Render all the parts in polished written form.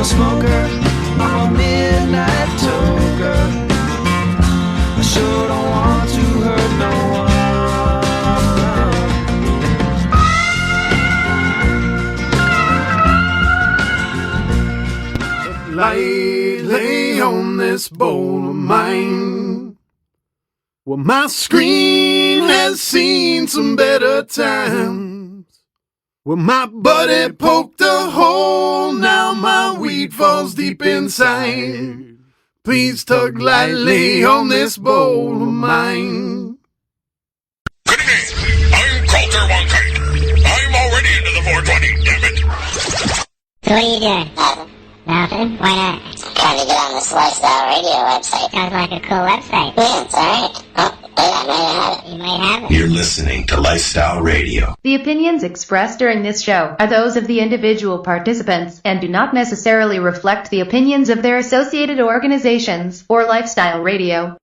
a smoker, I'm a midnight toker. I sure don't want to hurt no one. Lightly on this bowl of mine, well, my screen has seen some better times. Well, my buddy poked a hole, now my weed falls deep inside. Please tug lightly on this bowl of mine. Good evening, I'm Coulter Wonkite. I'm already into the 420, damn it. So what are you doing? Nothing. Why not? Trying to get on this Lifestyle Radio website. Sounds like a cool website. Yeah, it's alright. Oh, yeah, I might have it. You might have it. You're listening to Lifestyle Radio. The opinions expressed during this show are those of the individual participants and do not necessarily reflect the opinions of their associated organizations or Lifestyle Radio.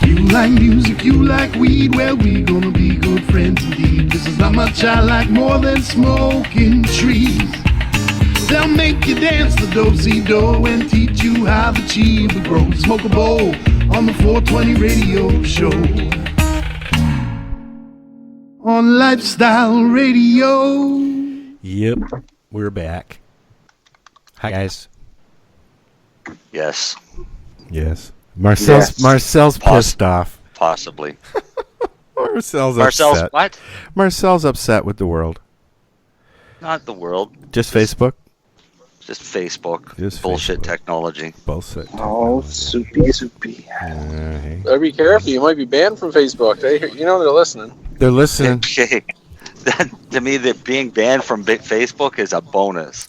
You like music, you like weed, well, we gonna be good friends indeed. This is how much I like more than smoking trees. They'll make you dance the do-si-do and teach you how the chiba grows. Smoke a bowl on the 420 radio show. On Lifestyle Radio. Yep, we're back. Hi, guys. Yes. Yes. Marcel's pissed off. Possibly. Marcel's Marcel's upset. what? Marcel's upset with the world. Not the world. Just Facebook? Just Facebook. Just bullshit Facebook. Technology. Bullshit. Oh, soupy. Hey. Better be careful. You might be banned from Facebook. You know they're listening. They're listening. Okay. To me, that being banned from Facebook is a bonus.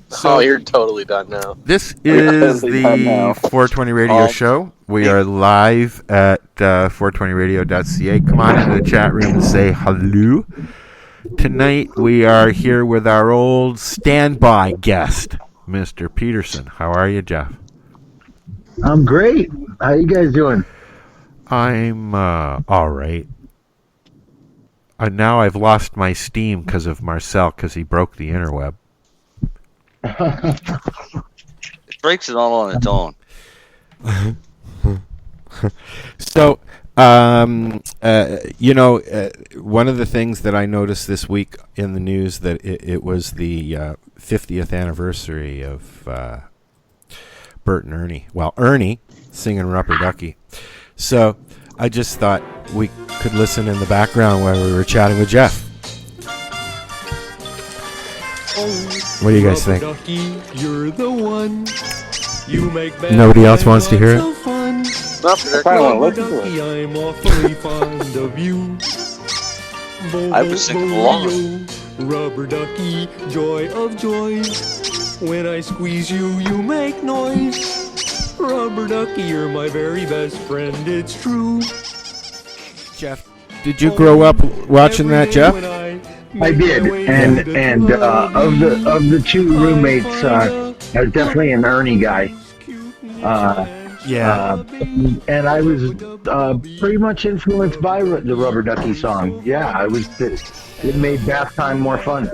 So you're totally done now. This is the 420 radio show. We are live at 420radio.ca. Come on into the chat room and say hello. Tonight we are here with our old standby guest, Mr. Peterson. How are you, Jeff? I'm great. How you guys doing? I'm all right. Now I've lost my steam because of Marcel, because he broke the interweb. It breaks it all on its own. So, one of the things that I noticed this week in the news that it was the 50th anniversary of Bert and Ernie. Well, Ernie singing Rubber Ducky. So I just thought we could listen in the background while we were chatting with Jeff. What do you guys think? Ducky, you're the one. You make Nobody else wants to hear it? Rubber Ducky, I'm awfully fond of you. I was singing along. Rubber Ducky, joy of joys. When I squeeze you, you make noise. Rubber Ducky, you're my very best friend, it's true. Jeff, did you grow up watching that, Jeff? I did, and of the two roommates, I was definitely an Ernie guy. And I was pretty much influenced by the Rubber Ducky song. Yeah, it made bath time more fun.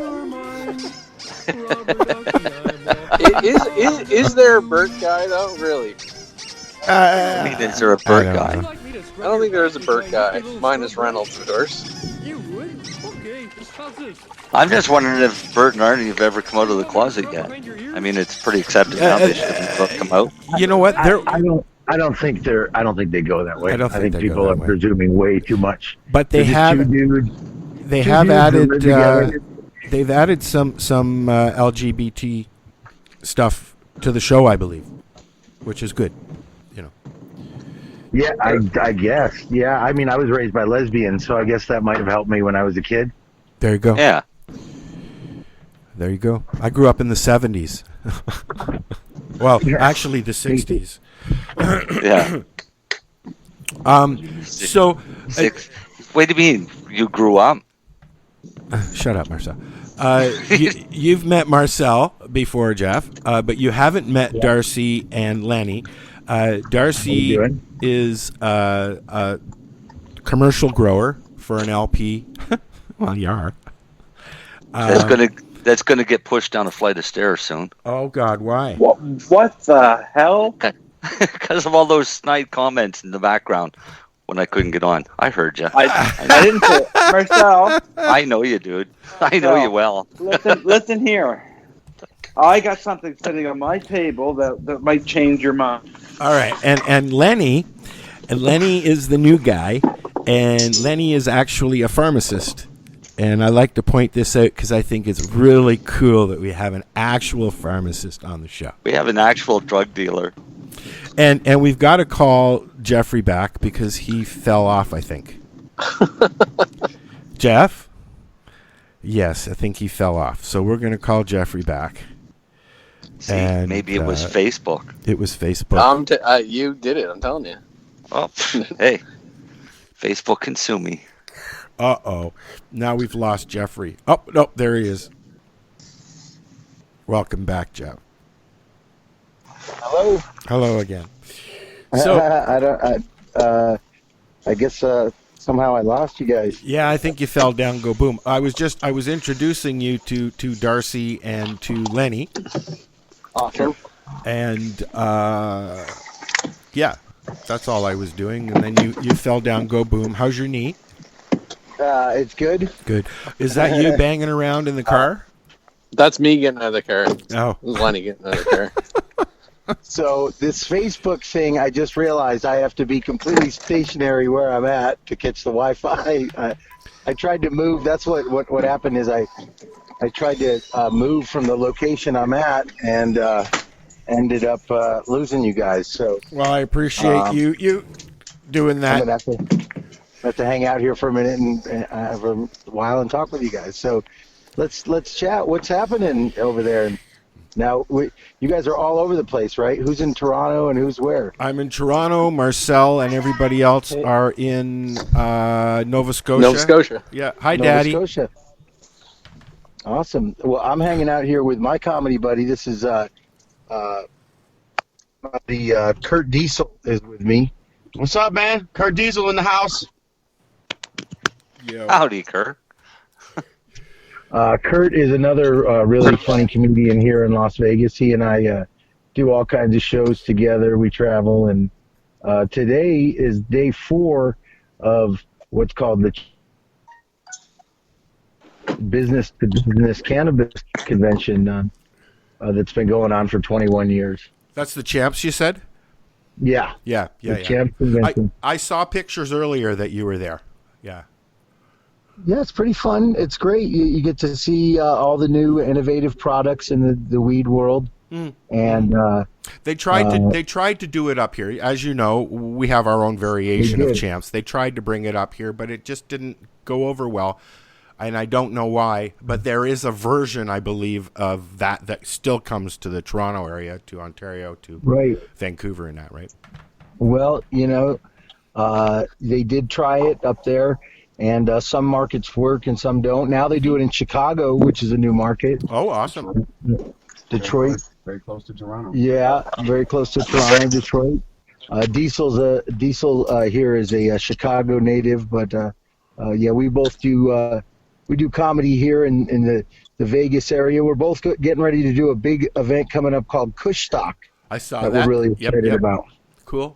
Is there a Bert guy though? Really? I mean, is there a Bert guy? I don't think there is a Bert guy. Minus Reynolds, of course. I'm just wondering if Bert and Arnie have ever come out of the closet yet. I mean, it's pretty accepted now. They shouldn't both come out. You know what? I don't think they go that way. I think people are presuming way too much. But they have added they've added some LGBT stuff to the show, I believe, which is good. You know. Yeah, I guess. Yeah, I mean, I was raised by lesbians, so I guess that might have helped me when I was a kid. There you go. Yeah. There you go. I grew up in the 70s. Well, actually the 60s. Yeah. So... Wait a minute. You grew up? Shut up, Marcel. You've met Marcel before, Jeff, but you haven't met Darcy and Lenny. Darcy is a commercial grower for an LP Well, you are. That's gonna get pushed down a flight of stairs soon. Oh God, why? What the hell? Because of all those snide comments in the background when I couldn't get on. I heard you. I didn't say Marcel. I know you, dude. I know you well. Listen here. I got something sitting on my table that might change your mind. All right, and Lenny is the new guy, and Lenny is actually a pharmacist. And I like to point this out because I think it's really cool that we have an actual pharmacist on the show. We have an actual drug dealer. And we've got to call Jeffrey back because he fell off, I think. Jeff? Yes, I think he fell off. So we're going to call Jeffrey back. See, and maybe it was Facebook. It was Facebook. You did it, I'm telling you. Oh, hey. Facebook can sue me. Uh-oh. Now we've lost Jeffrey. Oh, no, there he is. Welcome back, Jeff. Hello. Hello again. So I guess somehow I lost you guys. Yeah, I think you fell down. Go boom. I was introducing you to Darcy and to Lenny. Awesome. And yeah, that's all I was doing. And then you fell down. Go boom. How's your knee? It's good. Good. Is that you banging around in the car? That's me getting out of the car. Oh, Lenny getting out of the car. So this Facebook thing, I just realized I have to be completely stationary where I'm at to catch the Wi-Fi. I tried to move. That's what happened is I tried to move from the location I'm at and ended up losing you guys. So well, I appreciate you doing that. I'm gonna have to hang out here for a minute and have a while and talk with you guys. So let's chat. What's happening over there? Now, you guys are all over the place, right? Who's in Toronto and who's where? I'm in Toronto. Marcel and everybody else are in Nova Scotia. Nova Scotia. Yeah. Hi, Nova Daddy. Scotia. Awesome. Well, I'm hanging out here with my comedy buddy. This is Kurt Diesel is with me. What's up, man? Kurt Diesel in the house. Yo. Howdy, Kurt. Kurt is another really funny comedian here in Las Vegas. He and I do all kinds of shows together. We travel, and today is day 4 of what's called the Business to Business Cannabis Convention that's been going on for 21 years. That's the Champs, you said? Yeah. Yeah. Champs Convention. I saw pictures earlier that you were there. Yeah. Yeah, it's pretty fun. It's great. You get to see all the new innovative products in the weed world. And they tried to do it up here. As you know, we have our own variation of Champs. They tried to bring it up here, but it just didn't go over well. And I don't know why, but there is a version, I believe, of that still comes to the Toronto area, to Ontario, to Vancouver and that, right? Well, they did try it up there. And some markets work and some don't. Now they do it in Chicago, which is a new market. Oh, awesome. Detroit. Very close to Toronto. Yeah, very close to Toronto, Detroit. Diesel here is a Chicago native, but we both do comedy here in the Vegas area. We're both getting ready to do a big event coming up called Stalk. I saw that. We're really excited about. Cool.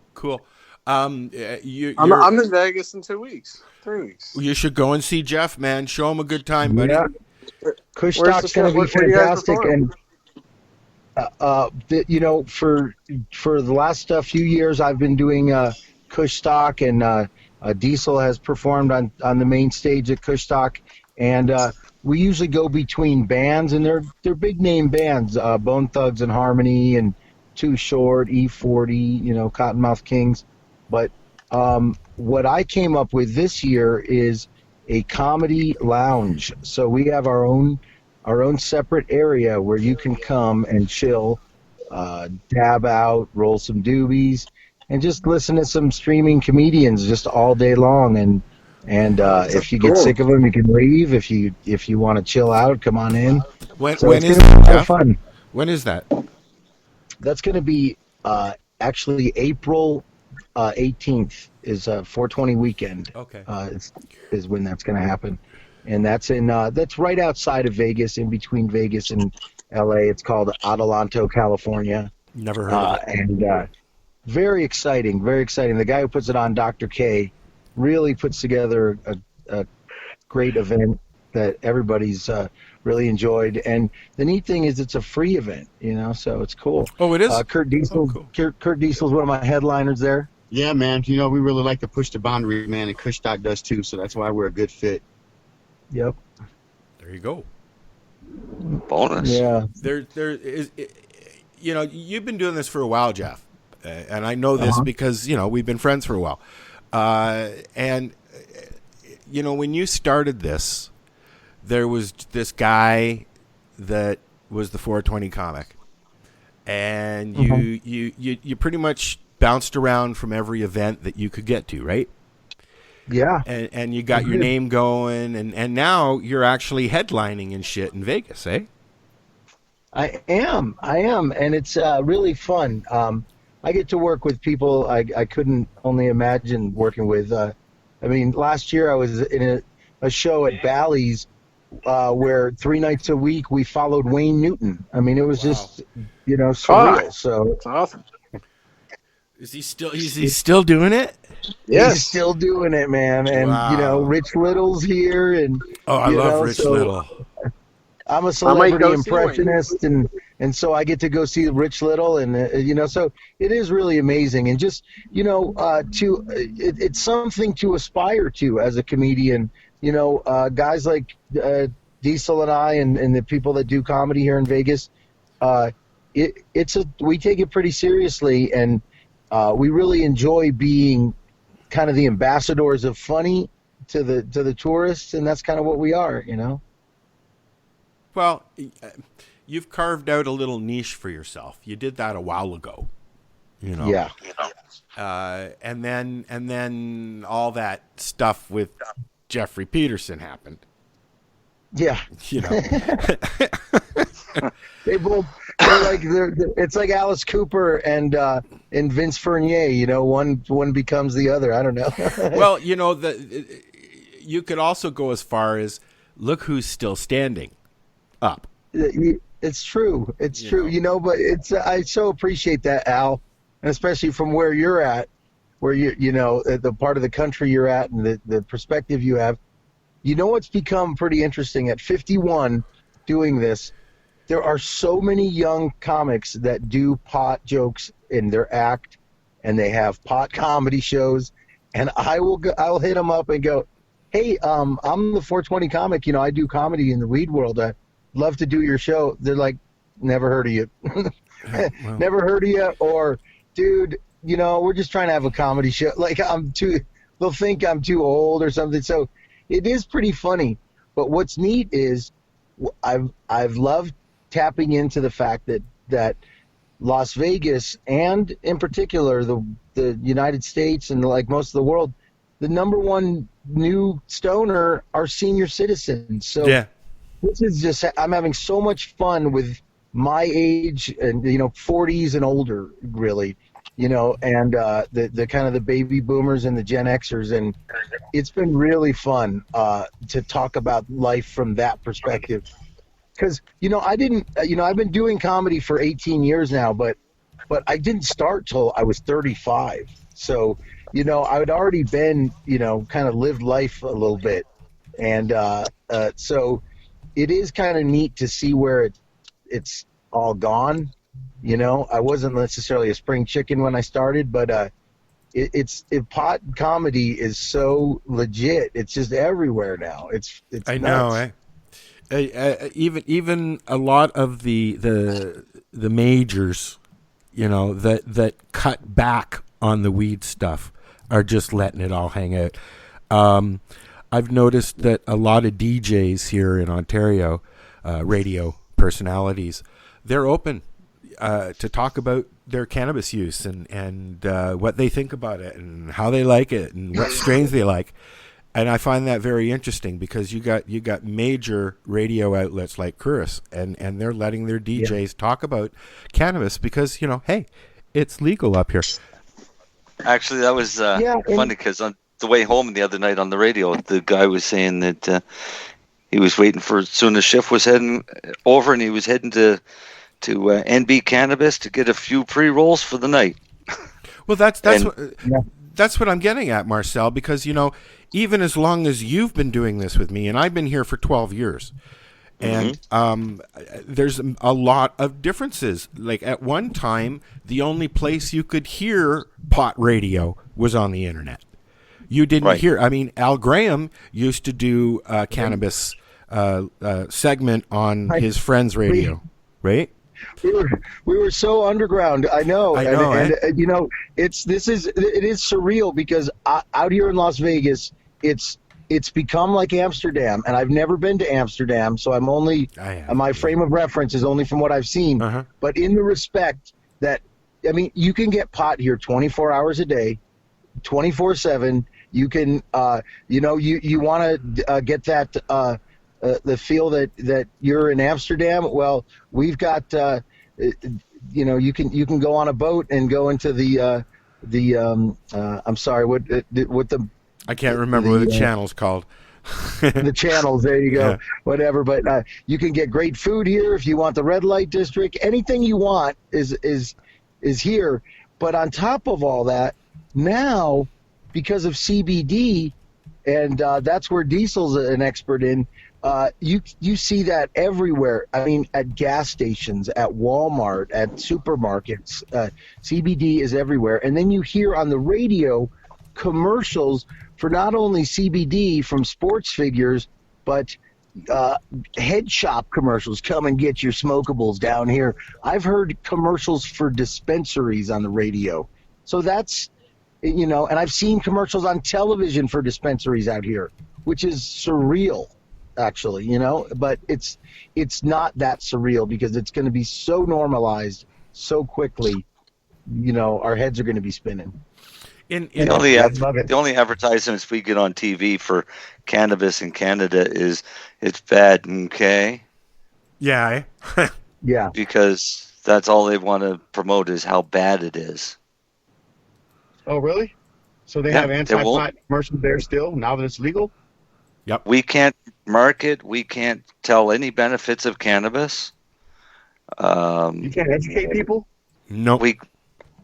I'm in Vegas in 2 weeks. 3 weeks. You should go and see Jeff, man. Show him a good time, buddy. Yeah. Stalk's going to be fantastic, and for the last few years, I've been doing Stalk, and Diesel has performed on the main stage at Stalk, and we usually go between bands, and they're big name bands, Bone Thugs and Harmony, and Too Short, E40, Cottonmouth Kings, but what I came up with this year is a comedy lounge. So we have our own separate area where you can come and chill, dab out, roll some doobies, and just listen to some streaming comedians just all day long. And if you get sick of them, you can leave. If you want to chill out, come on in. When is that? Fun. When is that? That's going to be actually April 18th is 420 weekend. Okay. Is when that's going to happen. and that's right outside of Vegas, in between Vegas and LA. It's called Adelanto, California. Never heard of it. And very exciting, very exciting. The guy who puts it on, Dr. K, really puts together a great event that everybody's really enjoyed. And the neat thing is it's a free event, so it's cool. Oh, it is? Kurt Diesel, cool. Kurt Diesel's one of my headliners there. Yeah, man. We really like to push the boundary, man, and Kush Stock does too, so that's why we're a good fit. Yep. There you go. Bonus. Yeah. There is, you've been doing this for a while, Jeff, and I know this because we've been friends for a while, and when you started this, there was this guy that was the 420 comic, and you pretty much bounced around from every event that you could get to, right? Yeah. And you got your name going, and now you're actually headlining and shit in Vegas, eh? I am, and it's really fun. I get to work with people I couldn't only imagine working with. Last year I was in a show at Bally's where 3 nights a week we followed Wayne Newton. It was just, surreal. So it's awesome. Is he still doing it? Yes. He's still doing it, man. And, Rich Little's here. And I love Rich Little. I'm a celebrity impressionist, and so I get to go see Rich Little, and so it is really amazing, and just it's something to aspire to as a comedian. Guys like Diesel and I, and the people that do comedy here in Vegas, we take it pretty seriously, and we really enjoy being kind of the ambassadors of funny to the tourists, and that's kind of what we are, Well, you've carved out a little niche for yourself. You did that a while ago, Yeah. And then all that stuff with Jeffery Peterson happened. Yeah. It's like Alice Cooper and Vince Fournier. One becomes the other. I don't know. Well, you could also go as far as look who's still standing up. It's true. It's true. But I so appreciate that, Al, and especially from where you're at, where the part of the country you're at, and the perspective you have. It's become pretty interesting at 51 doing this. There are so many young comics that do pot jokes in their act, and they have pot comedy shows, and I'll hit them up and go, hey, I'm the 420 comic. I do comedy in the weed world. I'd love to do your show. They're like, never heard of you. Never heard of you. Or, dude, we're just trying to have a comedy show. Like, they'll think I'm too old or something. So it is pretty funny. But what's neat is I've loved tapping into the fact that Las Vegas, and in particular the United States and like most of the world, the number one new stoner are senior citizens. So yeah. This is just, I'm having so much fun with my age and 40s and older, really, and the kind of the baby boomers and the Gen Xers, and it's been really fun to talk about life from that perspective. Because I've been doing comedy for 18 years now, but I didn't start till I was 35. So I had already been kind of lived life a little bit, and so it is kind of neat to see where it's all gone. I wasn't necessarily a spring chicken when I started, but pot comedy is so legit. It's just everywhere now. It's I nuts. know. Even a lot of the majors, that cut back on the weed stuff are just letting it all hang out. I've noticed that a lot of DJs here in Ontario, radio personalities, they're open to talk about their cannabis use and what they think about it and how they like it and what strains they like. And I find that very interesting because you got major radio outlets like Curtis and they're letting their DJs talk about cannabis because, hey, it's legal up here. Actually, that was funny because on the way home the other night on the radio, the guy was saying that He was waiting for as soon as shift was heading over, and he was heading to NB Cannabis to get a few pre-rolls for the night. Well, that's what I'm getting at, Marcel, because, even as long as you've been doing this with me, and I've been here for 12 years, and there's a lot of differences. Like at one time, the only place you could hear pot radio was on the internet. You didn't hear. I mean, Al Graham used to do a cannabis segment on his friend's radio, right? We were so underground. I know. It is surreal because out here in Las Vegas, it's become like Amsterdam, and I've never been to Amsterdam, so my frame of reference is only from what I've seen. But in the respect that, I mean, you can get pot here 24 hours a day, 24/7. You can, you want to get that the feel that you're in Amsterdam. Well, we've got, you can go on a boat and go into I'm sorry, what the. I can't remember what the channel's called. The channels, there you go. Yeah. Whatever, but you can get great food here if you want the red light district. Anything you want is here. But on top of all that, now because of CBD, and that's where Diesel's an expert in. You see that everywhere. I mean, at gas stations, at Walmart, at supermarkets, CBD is everywhere. And then you hear on the radio commercials for not only CBD from sports figures, but head shop commercials. Come and get your smokables down here. I've heard commercials for dispensaries on the radio. So that's, and I've seen commercials on television for dispensaries out here, which is surreal, actually, but it's not that surreal because it's going to be so normalized so quickly, our heads are going to be spinning. The only advertisements we get on TV for cannabis in Canada is it's bad, okay? Yeah. Yeah. Because that's all they want to promote is how bad it is. Oh, really? So they have anti-pot commercials there still, now that it's legal? Yep. We can't market. We can't tell any benefits of cannabis. You can't educate people? No.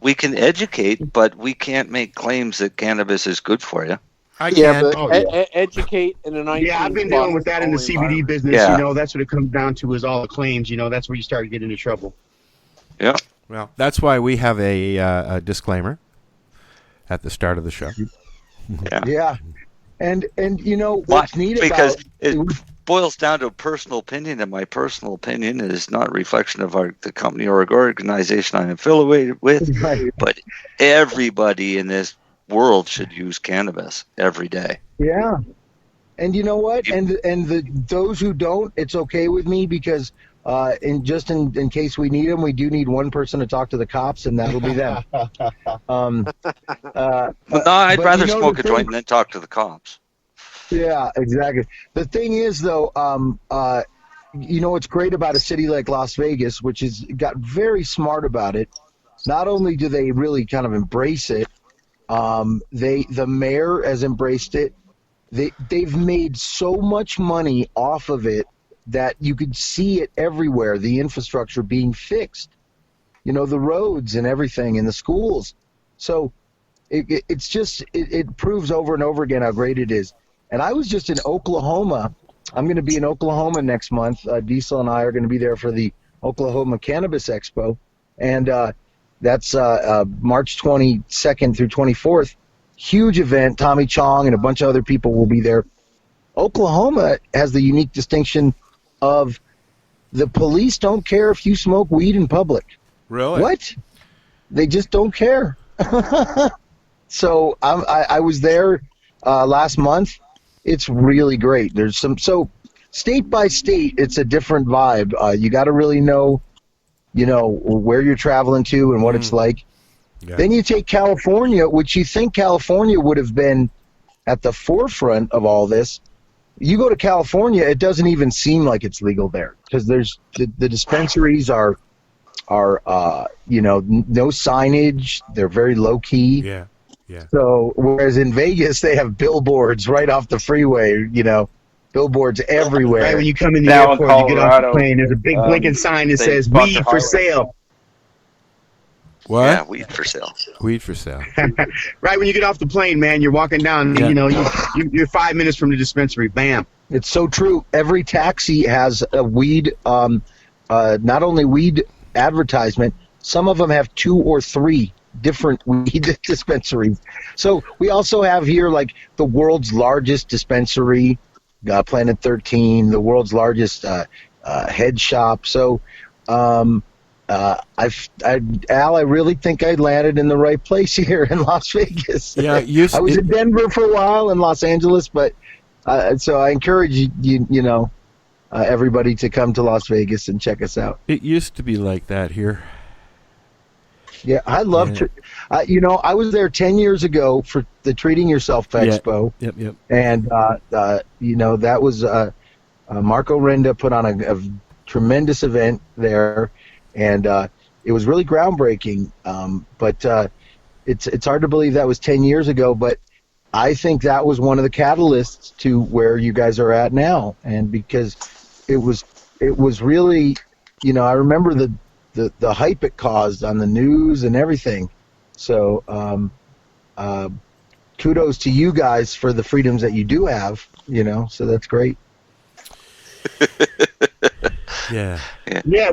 We can educate, but we can't make claims that cannabis is good for you. Educate in a nice. Yeah, I've been dealing with that in the CBD business. Yeah. That's what it comes down to is all the claims. That's where you start getting into trouble. Yeah. Well, that's why we have a disclaimer at the start of the show. Yeah. And what's neat because about it boils down to a personal opinion, and my personal opinion is not a reflection of the company or organization I'm affiliated with, but everybody in this world should use cannabis every day. Yeah. And you know what? Those who don't, it's okay with me because in case we need them, we do need one person to talk to the cops, and that'll be them. I'd rather smoke a joint than talk to the cops. Yeah, exactly. The thing is, though, what's great about a city like Las Vegas, which has got very smart about it. Not only do they really kind of embrace it, the mayor has embraced it. They've made so much money off of it that you could see it everywhere. The infrastructure being fixed, the roads and everything, and the schools. So it proves over and over again how great it is. And I was just in Oklahoma. I'm going to be in Oklahoma next month. Diesel and I are going to be there for the Oklahoma Cannabis Expo. And that's March 22nd through 24th. Huge event. Tommy Chong and a bunch of other people will be there. Oklahoma has the unique distinction of the police don't care if you smoke weed in public. Really? What? They just don't care. So I was there last month. It's really great. There's so state by state, it's a different vibe. You got to really know, where you're traveling to and what it's like. Yeah. Then you take California, which you think California would have been at the forefront of all this. You go to California, it doesn't even seem like it's legal there because there's the dispensaries are no signage. They're very low key. Yeah. So whereas in Vegas they have billboards right off the freeway, Billboards everywhere. Right when you come in the Now in airport, you get off the Colorado, plane, there's a big blinking sign that they says fuck "Weed the for highway. sale." What? Yeah, weed for sale. Weed for sale. Right when you get off the plane, man, you're walking down, Yeah. you know, you're 5 minutes from the dispensary. Bam. It's so true. Every taxi has a weed, not only weed advertisement, some of them have 2 or 3 different weed dispensaries. So we also have here like the world's largest dispensary, Planet 13, the world's largest head shop. So Al, I really think I landed in the right place here in Las Vegas. Yeah, I was in Denver for a while and Los Angeles, but so I encourage you, everybody to come to Las Vegas and check us out. It used to be like that here. Yeah, I love I was there 10 years ago for the Treating Yourself Expo. Yep. And that was Marco Renda put on a tremendous event there, and it was really groundbreaking. But it's hard to believe that was 10 years ago, but I think that was one of the catalysts to where you guys are at now. And because it was really, I remember the hype it caused on the news and everything. So kudos to you guys for the freedoms that you do have, so that's great. Yeah.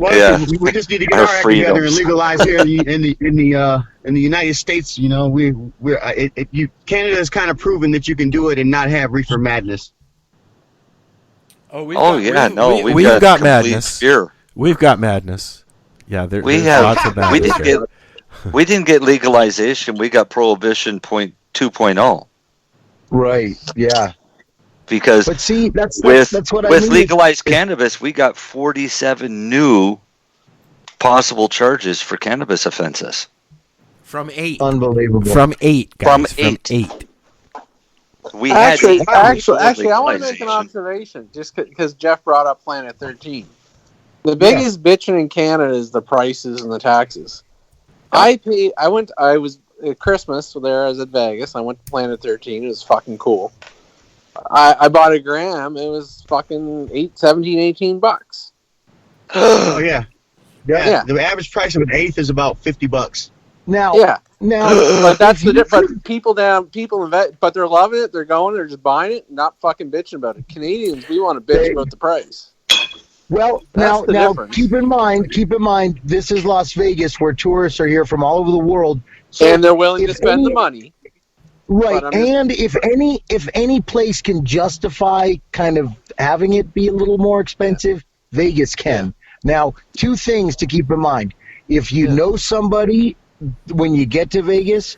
Well, we just need to get our act together and legalize here in the United States. Canada's kind of proven that you can do it and not have reefer madness. We've got madness. Fear. We've got madness. Yeah, there's lots of madness. We didn't get legalization. We got prohibition 2.0. Right. Yeah. Because but see, that's what I mean. With legalized cannabis, we got 47 new possible charges for cannabis offenses. From 8. Unbelievable. From 8, guys. From 8. We actually, had I want to make an observation, just because Jeff brought up Planet 13. The biggest bitching in Canada is the prices and the taxes. I was at Christmas there. I was at Vegas. I went to Planet 13. It was fucking cool. I bought a gram. It was fucking $18. Oh yeah. The average price of an eighth is about $50. Now, but that's the difference. But they're loving it. They're going. They're just buying it, not fucking bitching about it. Canadians, we want to bitch about the price. Well, now keep in mind, this is Las Vegas, where tourists are here from all over the world, and they're willing to spend the money. Right, and if any place can justify kind of having it be a little more expensive, Vegas can. Now, 2 things to keep in mind. If you know somebody, when you get to Vegas,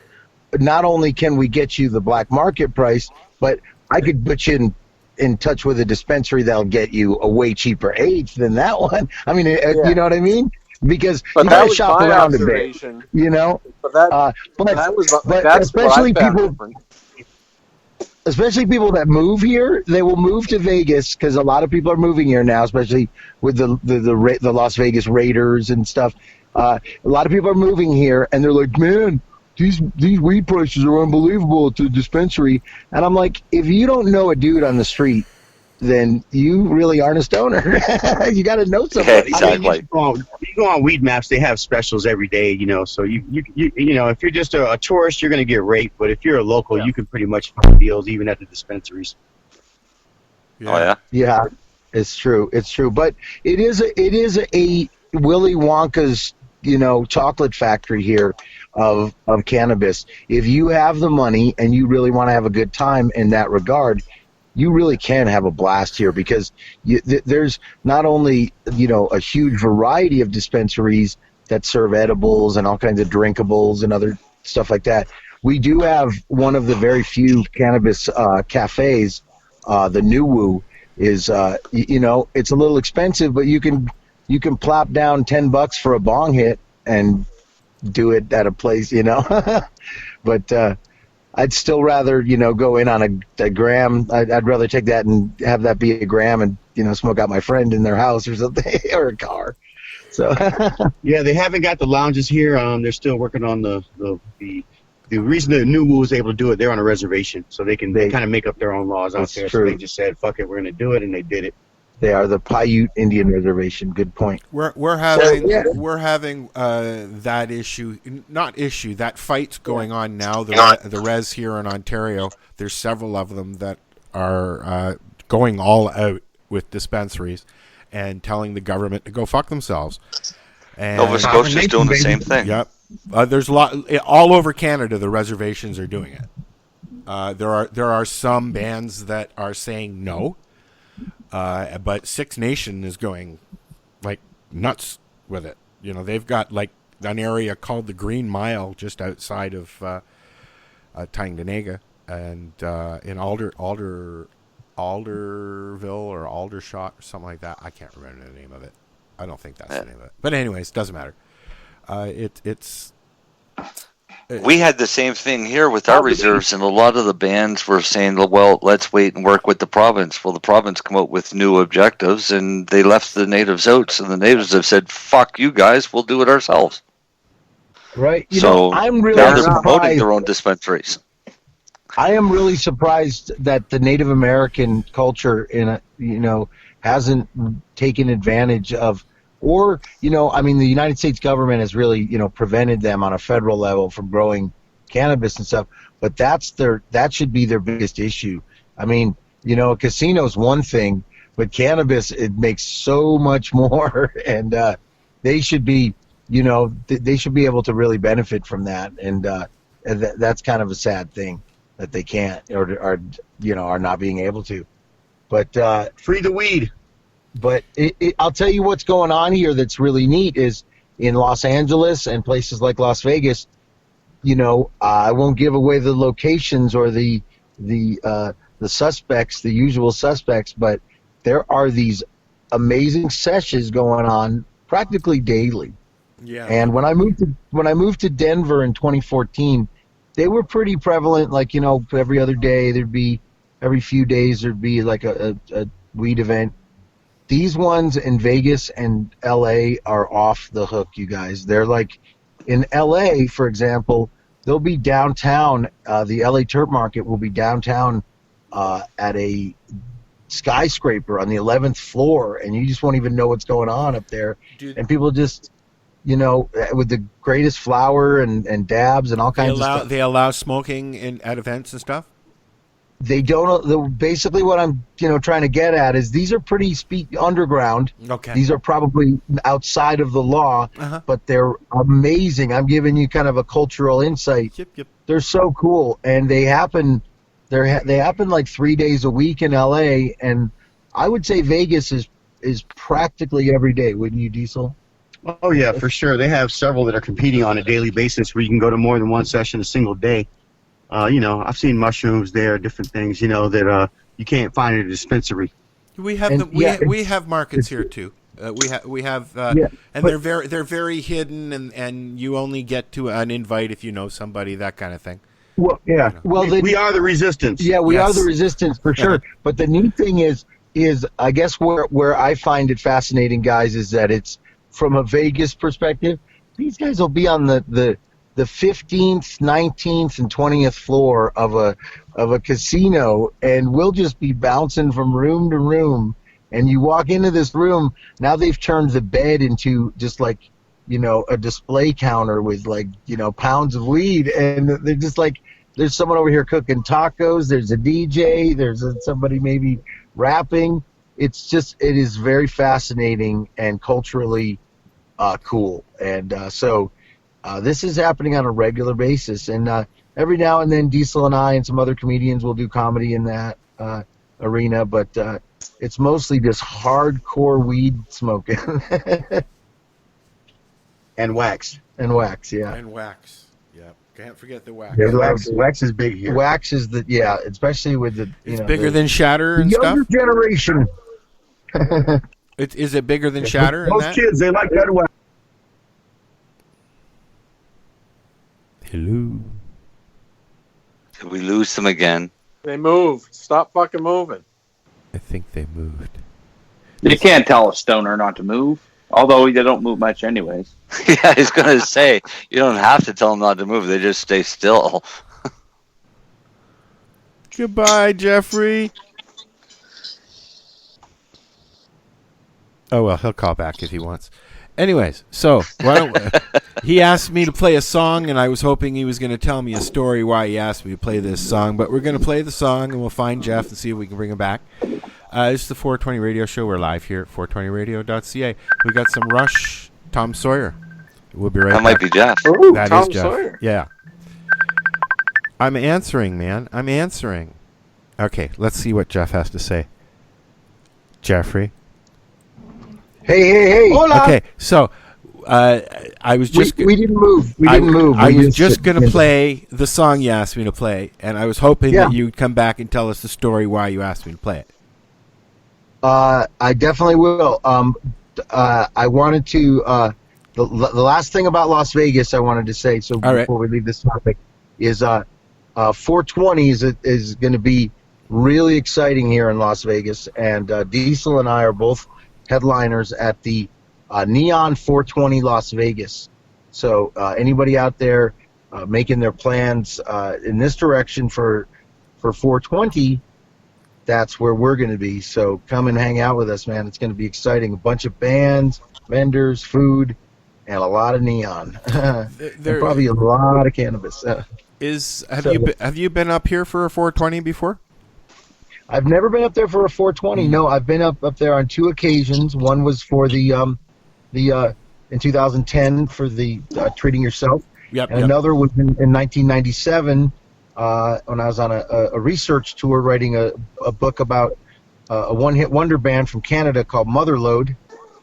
not only can we get you the black market price, but I could put you in touch with a dispensary that'll get you a way cheaper eighth than that one. I mean, you know what I mean? Because you got to shop around a bit, But especially people that move here, they will move to Vegas because a lot of people are moving here now, especially with the Las Vegas Raiders and stuff. A lot of people are moving here, and they're like, man, these weed prices are unbelievable at the dispensary. And I'm like, if you don't know a dude on the street, then you really aren't a stoner. You got to know somebody. Yeah, exactly. I mean, you go on Weed Maps, they have specials every day, So you if you're just a tourist, you're going to get raped. But if you're a local, you can pretty much find deals even at the dispensaries. Yeah. Oh yeah. Yeah, it's true. But it is a Willy Wonka's chocolate factory here of cannabis. If you have the money and you really want to have a good time in that regard, you really can have a blast here because there's not only a huge variety of dispensaries that serve edibles and all kinds of drinkables and other stuff like that. We do have one of the very few cannabis cafes. The New Woo is it's a little expensive, but you can plop down $10 for a bong hit and do it at a place, But I'd still rather, go in on a gram. I'd rather take that and have that be a gram and, smoke out my friend in their house or something or a car. So yeah, they haven't got the lounges here. They're still working on the the reason the New Wu is able to do it, they're on a reservation, so they can kind of make up their own laws out there. True. So they just said, "Fuck it, we're going to do it," and they did it. They are the Paiute Indian Reservation. Good point. We're having that issue, that fight's going on now. The res here in Ontario, there's several of them that are going all out with dispensaries and telling the government to go fuck themselves. And Nova Scotia's doing the same thing. Yep. There's a lot all over Canada. The reservations are doing it. There are some bands that are saying no. But Six Nation is going like nuts with it. You know, they've got like an area called the Green Mile just outside of Tyendinaga and in Alderville or Aldershot or something like that. I can't remember the name of it. I don't think that's the name of it. But anyways, doesn't matter. We had the same thing here with our reserves, and a lot of the bands were saying, well, let's wait and work with the province. Well, the province come out with new objectives, and they left the natives out, so the natives have said, fuck you guys, we'll do it ourselves. Right. I'm really now they're promoting their own dispensaries. I am really surprised that the Native American culture hasn't taken advantage of, or, the United States government has really, prevented them on a federal level from growing cannabis and stuff, but that should be their biggest issue. I mean, a casino's one thing, but cannabis, it makes so much more, and they should be, they should be able to really benefit from that, and that's kind of a sad thing that they can't, or are not being able to. But free the weed. But I'll tell you what's going on here that's really neat is in Los Angeles and places like Las Vegas, I won't give away the locations or the suspects, the usual suspects, but there are these amazing sessions going on practically daily. Yeah. And when I moved to Denver in 2014, they were pretty prevalent. Like, every other day every few days there'd be like a weed event. These ones in Vegas and LA are off the hook, you guys. They're like, in LA, for example, they'll be downtown. The LA Terp Market will be downtown at a skyscraper on the 11th floor, and you just won't even know what's going on up there. Dude. And people just, with the greatest flower and dabs and all kinds of stuff. They allow smoking at events and stuff? They don't. Basically, what I'm trying to get at is these are pretty underground. Okay. These are probably outside of the law, but they're amazing. I'm giving you kind of a cultural insight. Yep. They're so cool, and they happen. They happen like 3 days a week in LA, and I would say Vegas is practically every day. Wouldn't you, Diesel? Oh yeah, for sure. They have several that are competing on a daily basis where you can go to more than one session a single day. I've seen mushrooms there, different things, that you can't find at a dispensary. We have we have markets here too. We have and they're very hidden, and you only get to an invite if you know somebody, that kind of thing. Well, yeah. Well, we are the resistance. Yeah, we are the resistance for sure. But the neat thing is I guess where I find it fascinating, guys, is that it's from a Vegas perspective. These guys will be on the 15th, 19th, and 20th floor of a casino, and we'll just be bouncing from room to room. And you walk into this room, now they've turned the bed into just like, a display counter with like, pounds of weed, and they're just like, there's someone over here cooking tacos, there's a DJ, there's somebody maybe rapping. It is very fascinating and culturally cool. And so this is happening on a regular basis, and every now and then Diesel and I and some other comedians will do comedy in that arena, but it's mostly just hardcore weed smoking. And wax. And wax, yeah. And wax, yeah. Can't forget the wax. Yeah, wax is big here. Wax is especially with the... It's bigger than Shatter and stuff? Younger generation. Is it bigger than Shatter? Most kids, they like that wax. Hello. Did we lose them again? They moved. Stop fucking moving. I think they moved. You can't tell a stoner not to move. Although they don't move much anyways. Yeah, I was going to say, you don't have to tell them not to move. They just stay still. Goodbye, Jeffrey. Oh, well, he'll call back if he wants. Anyways, so he asked me to play a song, and I was hoping he was going to tell me a story why he asked me to play this song. But we're going to play the song, and we'll find Jeff and see if we can bring him back. It's the 420 Radio Show. We're live here at 420radio.ca. We got some Rush, Tom Sawyer. We'll be right back. That might be Jeff. Ooh, That Tom is Jeff. Sawyer. Yeah. I'm answering, man. I'm answering. Okay, let's see what Jeff has to say. Jeffrey. Hey. Hola. Okay, so I was just... We didn't move. We didn't move. I was just going to play the song you asked me to play, and I was hoping that you'd come back and tell us the story why you asked me to play it. I definitely will. I wanted to... the last thing about Las Vegas I wanted to say, so before we leave this topic, is 420 is going to be really exciting here in Las Vegas, and Diesel and I are both headliners at the Neon 420 Las Vegas. So anybody out there making their plans in this direction for 420, that's where we're going to be. So come and hang out with us, man. It's going to be exciting. A bunch of bands, vendors, food, and a lot of neon. And probably a lot of cannabis. Have you been up here for a 420 before? I've never been up there for a 420. No, I've been up there on 2 occasions. One was for the in 2010 for the Treating Yourself. And another was in 1997 when I was on a research tour writing a book about a one-hit wonder band from Canada called Motherload.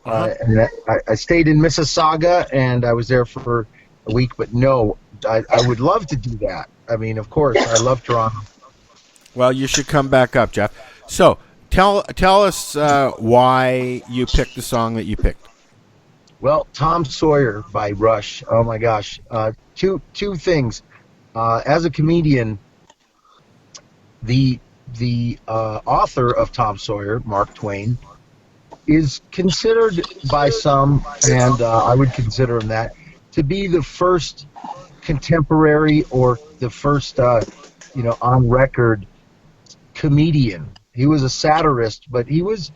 And I stayed in Mississauga, and I was there for a week. But no, I would love to do that. I mean, of course, I love Toronto. Well, you should come back up, Jeff. So tell us why you picked the song that you picked. Well, Tom Sawyer by Rush. Oh my gosh, two things. As a comedian, the author of Tom Sawyer, Mark Twain, is considered by some, and I would consider him that, to be the first contemporary or the first on record comedian. He was a satirist, but he was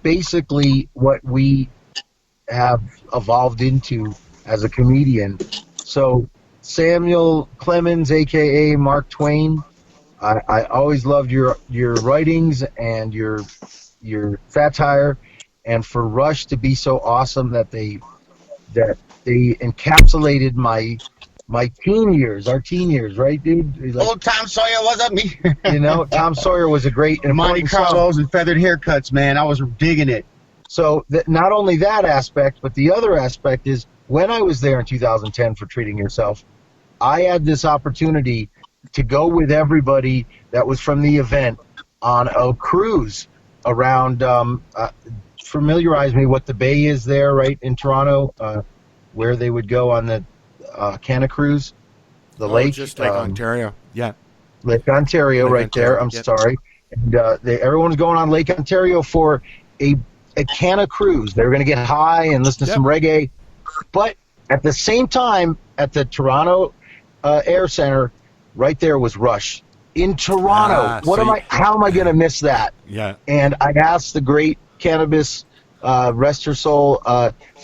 basically what we have evolved into as a comedian. So Samuel Clemens, aka Mark Twain, I always loved your writings and your satire, and for Rush to be so awesome that they encapsulated my teen years, our teen years, right, dude? Like, old Tom Sawyer wasn't me. Tom Sawyer was a great Monte Carlos and feathered haircuts, man. I was digging it. So not only that aspect, but the other aspect is when I was there in 2010 for Treating Yourself, I had this opportunity to go with everybody that was from the event on a cruise around. Familiarize me what the bay is there, right in Toronto, where they would go on the Canna Cruise, the lake. Just Lake Ontario. Yeah. Lake Ontario, Lake Ontario, there. I'm sorry. And everyone's going on Lake Ontario for a Canna Cruise. They were going to get high and listen to some reggae. But at the same time, at the Toronto Air Center, right there was Rush in Toronto. How am I going to miss that? Yeah. And I asked the great cannabis, rest her soul,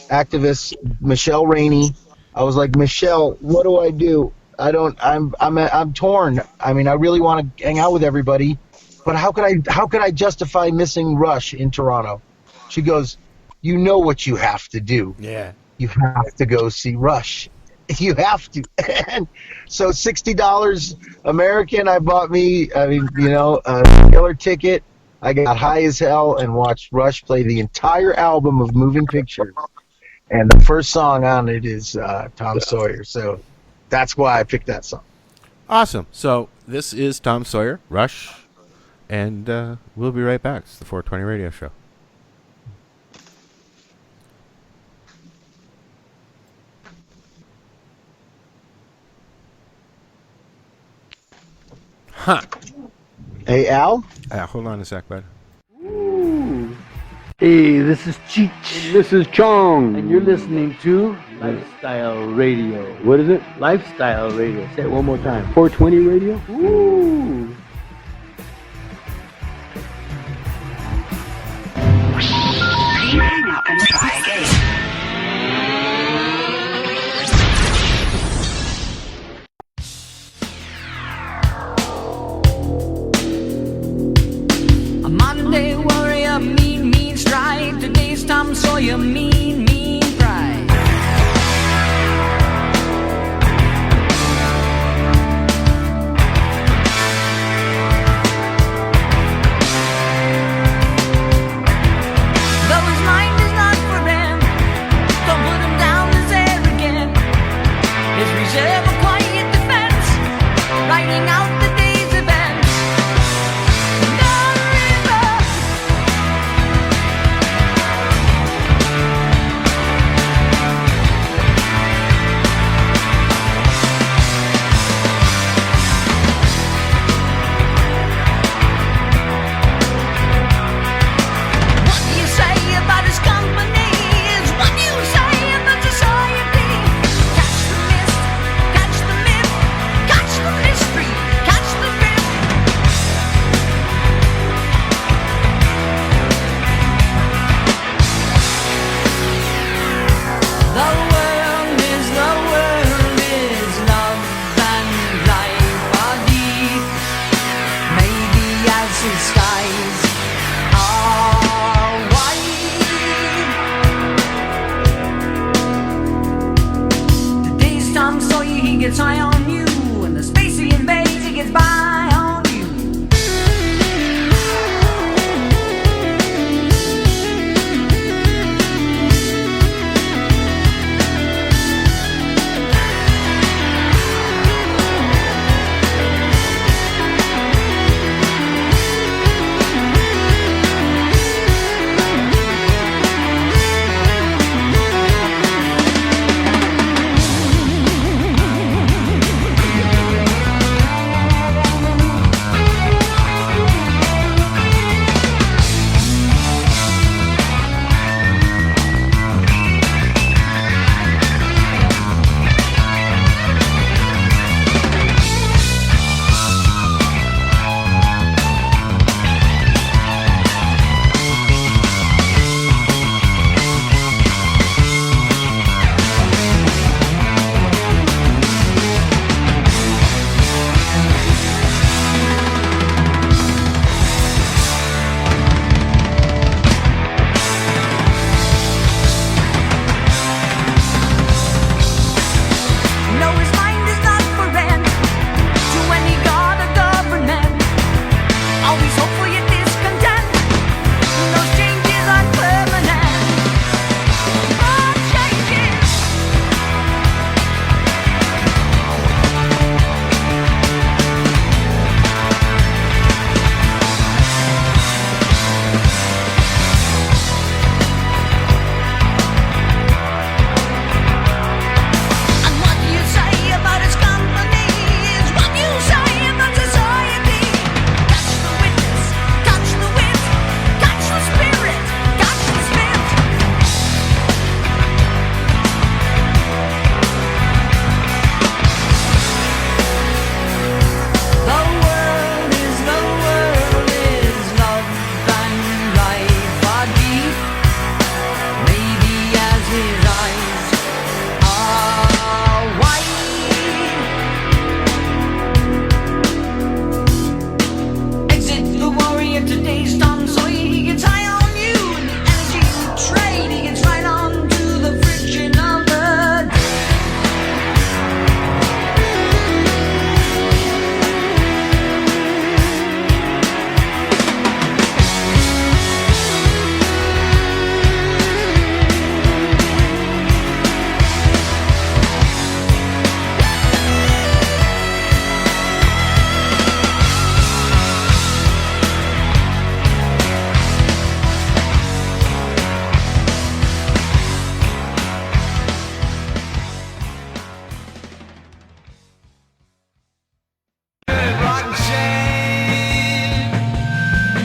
activist Michelle Rainey. I was like, Michelle, what do I do? I'm torn. I mean, I really want to hang out with everybody, but how could I justify missing Rush in Toronto? She goes, you know what you have to do. Yeah. You have to go see Rush. You have to. And so $60 American, I bought me, a killer ticket. I got high as hell and watched Rush play the entire album of Moving Pictures. And the first song on it is Tom Sawyer. So that's why I picked that song. Awesome. So this is Tom Sawyer, Rush, and we'll be right back. It's the 420 Radio Show. Huh. Hey, Al? Hold on a sec, bud. Ooh. Hey, this is Cheech. And this is Chong. And you're listening to Lifestyle Radio. What is it? Lifestyle Radio. Say it one more time. 420 Radio? Woo! Hang up and try again. A Monday warrior, mean strike. Today's Tom Sawyer, mean pride. Though his mind is not for him, don't put him down as arrogant. His reserve a quiet defense, writing out the day's events. Gets high on you, and the space he invades, he gets by on you.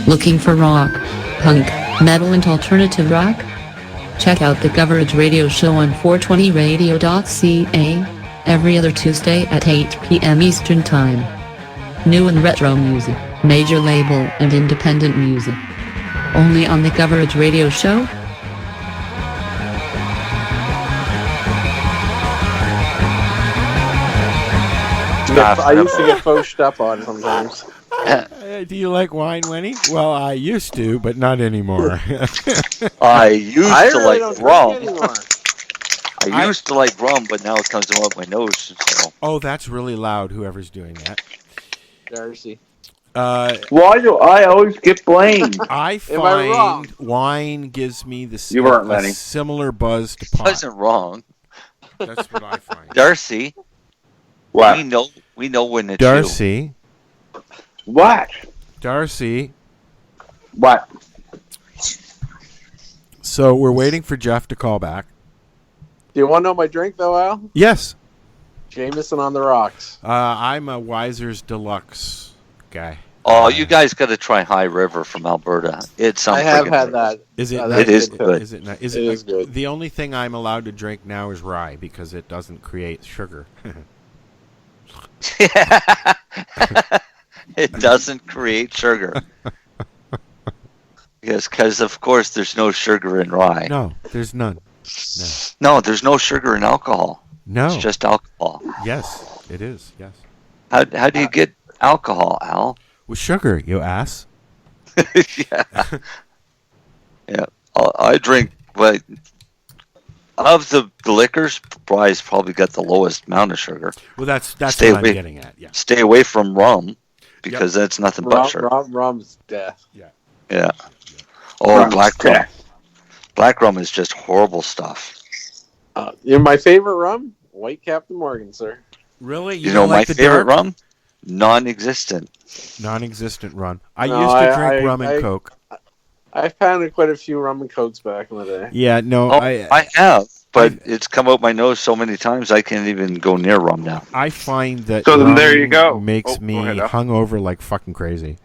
Looking for rock, punk, metal and alternative rock? Check out the Coverage Radio Show on 420radio.ca every other Tuesday at 8 p.m. Eastern Time. New and retro music, major label and independent music. Only on the Coverage Radio Show. I used to get focused up on sometimes. Do you like wine, Winnie? Well, I used to, but not anymore. I used to really like don't rum. drink anymore. I used to like rum, but now it comes out my nose. So. Oh, that's really loud, whoever's doing that. Darcy. Why do I always get blamed? I Am I wrong? find wine gives me the You weren't, a Lenny. similar buzz to pot. Wasn't wrong. That's what I find. Darcy, What? we know when it's Darcy. What? Darcy. What? So we're waiting for Jeff to call back. Do you want to know my drink, though, Al? Yes. Jameson on the rocks. I'm a Weiser's Deluxe guy. Oh, you guys got to try High River from Alberta. It's some. I have friggin' had that. Is it? It is good. Is it? Not, It is good. The only thing I'm allowed to drink now is rye because it doesn't create sugar. It doesn't create sugar. Yes, because of course there's no sugar in rye. No, there's none. No, there's no sugar in alcohol. No. It's just alcohol. Yes, it is. Yes. How do you get alcohol, Al? With sugar, you ass. Yeah. Yeah. I drink, but of the liquors, rye's probably got the lowest amount of sugar. Well, that's Stay what away- I'm getting at. Yeah. Stay away from rum because that's nothing but sugar. Rum's death. Yeah. Yeah. Oh, Rum's black rum. death. Black rum is just horrible stuff. My favorite rum? White Captain Morgan, sir. Really? You know don't my like the favorite dark? rum? Non-existent. Non-existent rum. I No, used to I- drink I- rum and I- Coke. I've pounded quite a few rum and cokes back in the day. Yeah, no, Oh, I have, but it's come out my nose so many times I can't even go near rum now. I find that So then rum there you go. makes Oh, me go ahead, Al. hungover like fucking crazy.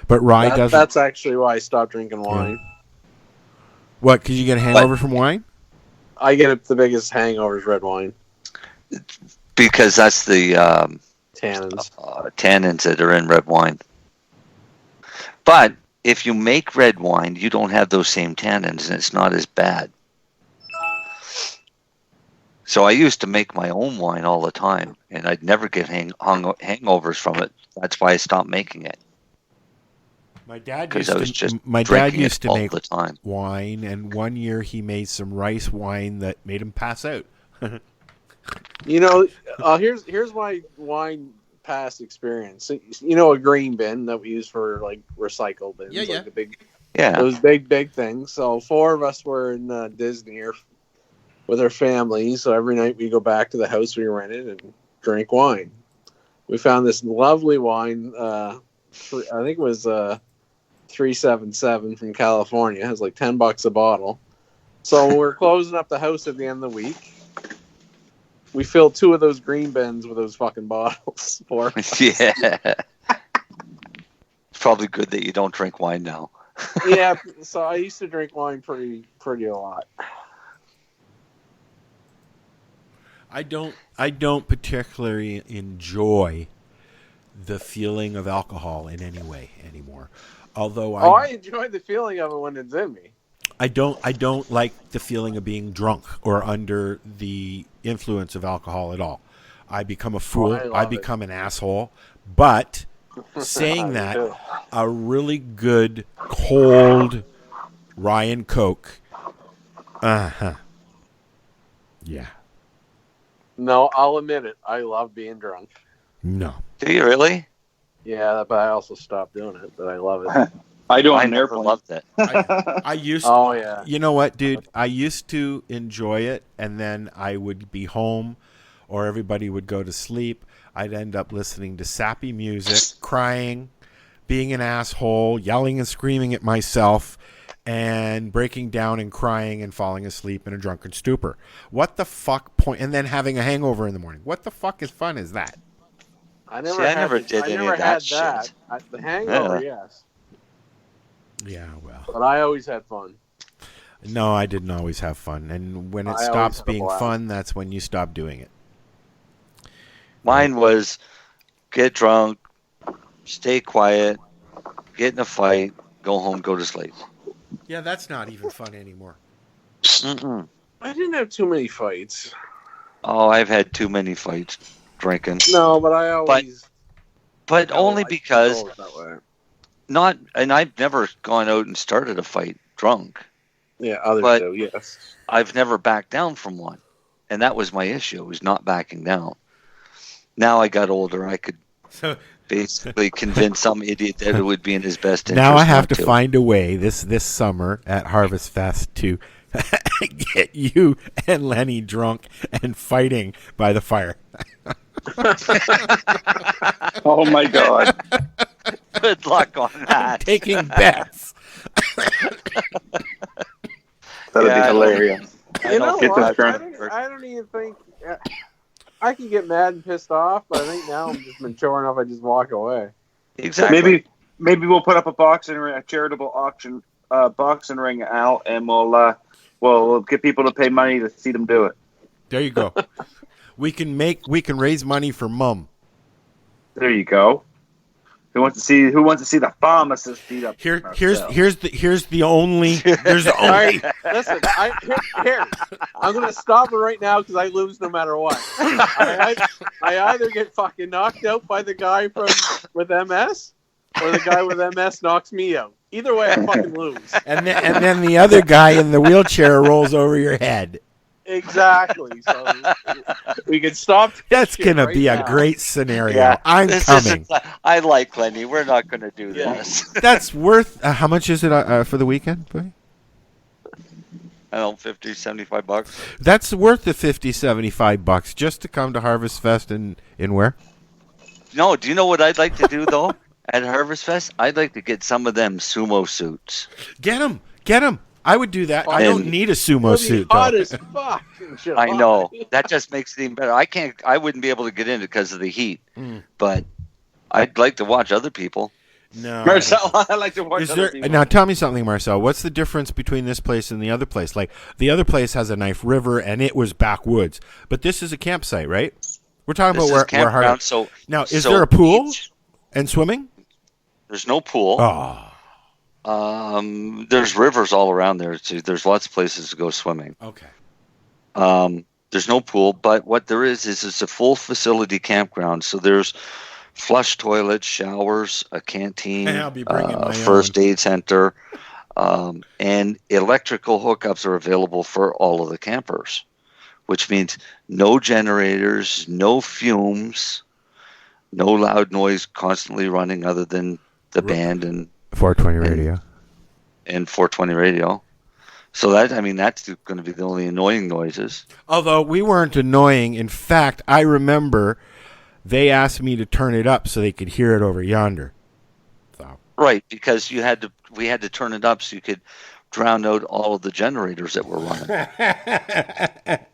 But rye doesn't. That's actually why I stopped drinking wine. What? Because you get a hangover from wine? I get the biggest hangovers red wine. Because that's the Tannins. tannins that are in red wine. But if you make red wine, you don't have those same tannins, and it's not as bad. So I used to make my own wine all the time, and I'd never get hangovers from it. That's why I stopped making it. My dad Because used I was just my dad drinking used it to all make the time. wine, and one year he made some rice wine that made him pass out. You know, here's my wine past experience. You know, a green bin that we use for like recycle bins, Yeah, yeah. like the big, Yeah. those big things. So 4 of us were in Disney with our families. So every night we go back to the house we rented and drink wine. We found this lovely wine. I think it was 377 from California. It was like $10 a bottle. So when we're closing up the house at the end of the week, we filled 2 of those green bins with those fucking bottles. For us. Yeah. It's probably good that you don't drink wine now. Yeah, so I used to drink wine pretty a lot. I don't particularly enjoy the feeling of alcohol in any way anymore. Although I enjoy the feeling of it when it's in me. I don't like the feeling of being drunk or under the influence of alcohol at all. I become a fool. I become an asshole. But saying that, too. a really good cold rye and Coke. Yeah. No, I'll admit it. I love being drunk. No. Do you really? Yeah, but I also stopped doing it. But I love it. I do on I an never airplane. loved it. I used to, Oh yeah. You know what, dude? I used to enjoy it, and then I would be home, or everybody would go to sleep. I'd end up listening to sappy music, crying, being an asshole, yelling and screaming at myself, and breaking down and crying and falling asleep in a drunken stupor. What the fuck point? And then having a hangover in the morning. What the fuck is fun is that? I never See, I never did I any never of had that that. shit. The hangover, yes. Yeah, well. But I always had fun. No, I didn't always have fun. And when it I stops always had a being blast. fun, that's when you stop doing it. Mine was get drunk, stay quiet, get in a fight, go home, go to sleep. Yeah, that's not even fun anymore. Mm-mm. I didn't have too many fights. Oh, I've had too many fights drinking. No, but I always. But only because that way. and I've never gone out and started a fight drunk. Yeah, others But do. Yes. I've never backed down from one, and that was my issue. Was not backing down. Now I got older. I could basically convince some idiot that it would be in his best interest. Now I have not to find a way this summer at Harvest Fest to get you and Lenny drunk and fighting by the fire. Oh my God! Good luck on that. I'm taking bets. That'd be hilarious. You know Get what? this I drunk. don't even think I can get mad and pissed off, but I think now I'm just mature enough. I just walk away. Exactly. Maybe we'll put up a charitable auction, boxing ring out, and we'll get people to pay money to see them do it. There you go. We can raise money for Mum. There you go. Who wants to see the pharmacist beat up? Here's the only. There's the All only. right, listen. Here, I'm gonna stop it right now because I lose no matter what. I either get fucking knocked out by the guy with MS, or the guy with MS knocks me out. Either way, I fucking lose. And then the other guy in the wheelchair rolls over your head. Exactly. So we can stop. That's gonna be now. a great scenario. Yeah, I'm coming. I like Lenny. We're not going to do this. That's worth. How much is it for the weekend, boy? I don't know, $50, $75. That's worth the $50-$75 just to come to Harvest Fest in where? No, do you know what I'd like to do though? At Harvest Fest, I'd like to get some of them sumo suits. Get them. I would do that. I don't need a sumo suit Hot though. as fuck. I know. That just makes it even better. I wouldn't be able to get in it because of the heat. But I'd like to watch other people. No. Marcel, I like to watch other people. Now tell me something, Marcel. What's the difference between this place and the other place? Like the other place has a nice river and it was backwoods, but this is a campsite, right? We're talking This about is where campground, Harvest. Now, is so there a pool beach. and swimming? There's no pool. Oh. There's rivers all around there. There's lots of places to go swimming. Okay. There's no pool, but what there is it's a full facility campground. So there's flush toilets, showers, a canteen, I'll be bringing my first aid center, and electrical hookups are available for all of the campers, which means no generators, no fumes, no loud noise constantly running other than the band and 420 radio. And 420 radio. So that's going to be the only annoying noises. Although we weren't annoying. In fact, I remember they asked me to turn it up so they could hear it over yonder. So. Right, because we had to turn it up so you could drown out all of the generators that were running.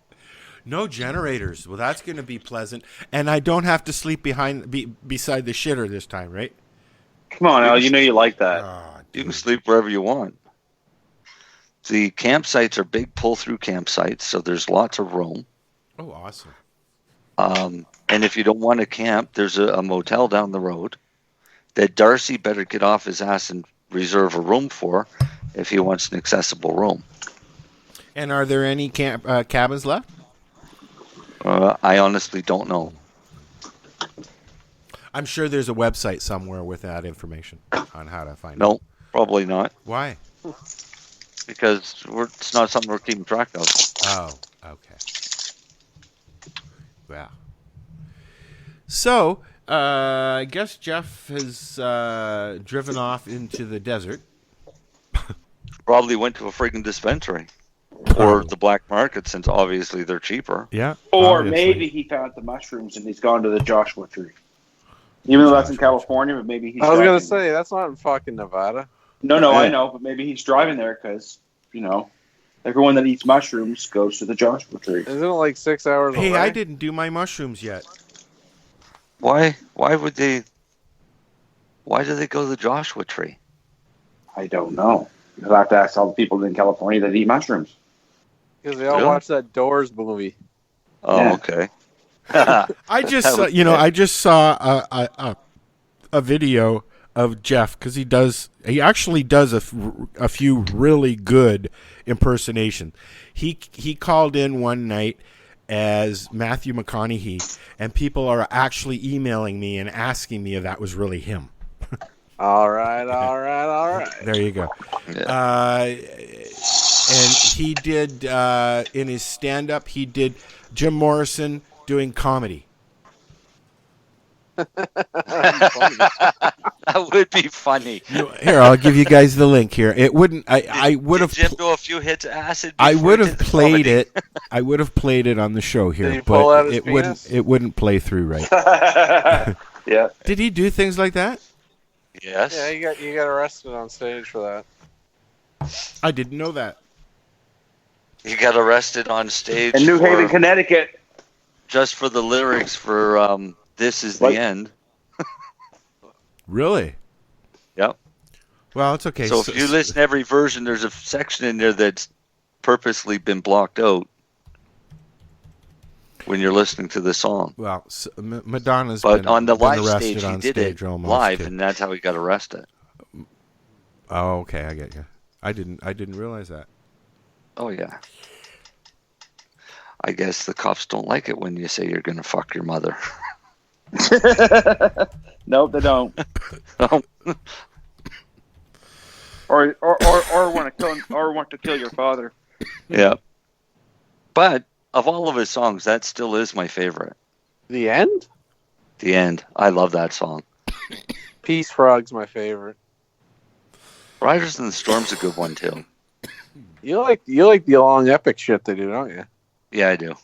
No generators. Well, that's going to be pleasant. And I don't have to sleep beside the shitter this time, right? Come on, Al. You know you like that. You can sleep wherever you want. The campsites are big pull-through campsites, so there's lots of room. Oh, awesome. And if you don't want to camp, there's a motel down the road that Darcy better get off his ass and reserve a room for if he wants an accessible room. And are there any cabins left? I honestly don't know. I'm sure there's a website somewhere with that information on how to find it. No, probably not. Why? Because it's not something we're keeping track of. Oh, okay. Wow. So, I guess Jeff has driven off into the desert. Probably went to a friggin' dispensary. Or the black market, since obviously they're cheaper. Yeah. Or obviously. maybe he found the mushrooms and he's gone to the Joshua Tree. Even though that's in California, but maybe he's I was driving. gonna say that's not in fucking Nevada. No, I know, but maybe he's driving there because, everyone that eats mushrooms goes to the Joshua Tree. Isn't it like 6 hours away? Hey, I didn't do my mushrooms yet. Why do they go to the Joshua Tree? I don't know. You'll have to ask all the people in California that eat mushrooms. Because they all watch that Doors movie. Oh, Yeah. okay. I just saw a video of Jeff because he actually does a few really good impersonation. He called in one night as Matthew McConaughey, and people are actually emailing me and asking me if that was really him. All right. There you go. And he did in his stand-up, he did Jim Morrison doing comedy. That would be funny. Here, I'll give you guys the link here. It wouldn't. I would have. Jim do a few hits of acid. I would before have played it. I would have played it on the show Did he here, pull out but his it wouldn't. penis? It wouldn't play through right. Yeah. Did he do things like that? Yes. Yeah, you got arrested on stage for that. I didn't know that. He got arrested on stage In New Haven, Connecticut. just for the lyrics for "This Is the End." Really? Yep. Well, it's okay. So if you listen to every version, there's a section in there that's purposely been blocked out when you're listening to the song. Well, Madonna's but on the live arrested stage, he on did stage it almost, live, too. and that's how he got arrested. Oh, okay, I get you. I didn't realize that. Oh yeah. I guess the cops don't like it when you say you're going to fuck your mother. Nope, they don't. or want to kill your father. Yeah. But of all of his songs, that still is my favorite. The End? The End. I love that song. Peace Frog's my favorite. Riders in the Storm's a good one too. You like the long epic shit they do, don't you? Yeah, I do.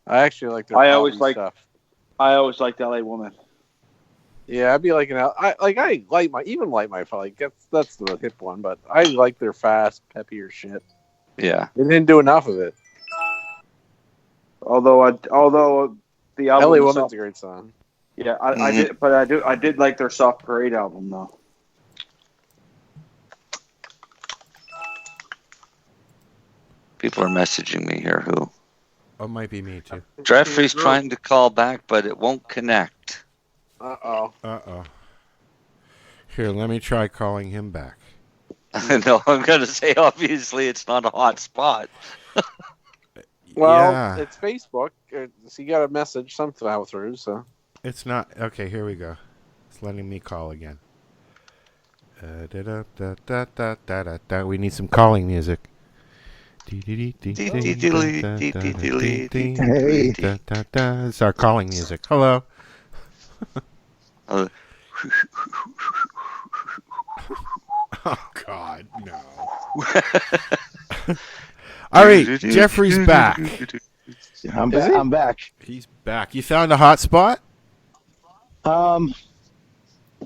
I actually like their I always comedy stuff. I always liked LA Woman. Yeah, I'd be like that's the hip one, but I like their fast, peppier shit. Yeah. They didn't do enough of it. Although the album LA was Woman's a great song. Yeah, I did like their Soft Parade album though. People are messaging me here who. Oh, it might be me too. Jeffrey's trying to call back, but it won't connect. Uh-oh. Here, let me try calling him back. No, I'm going to say, obviously, it's not a hot spot. Well, Yeah. it's Facebook. So you got a message somehow through, so. It's not. Okay, here we go. It's letting me call again. We need some calling music. It's our calling music. Hello. Oh, God, no. All right, Jeffrey's back. I'm back. He's back. You found a hot spot? I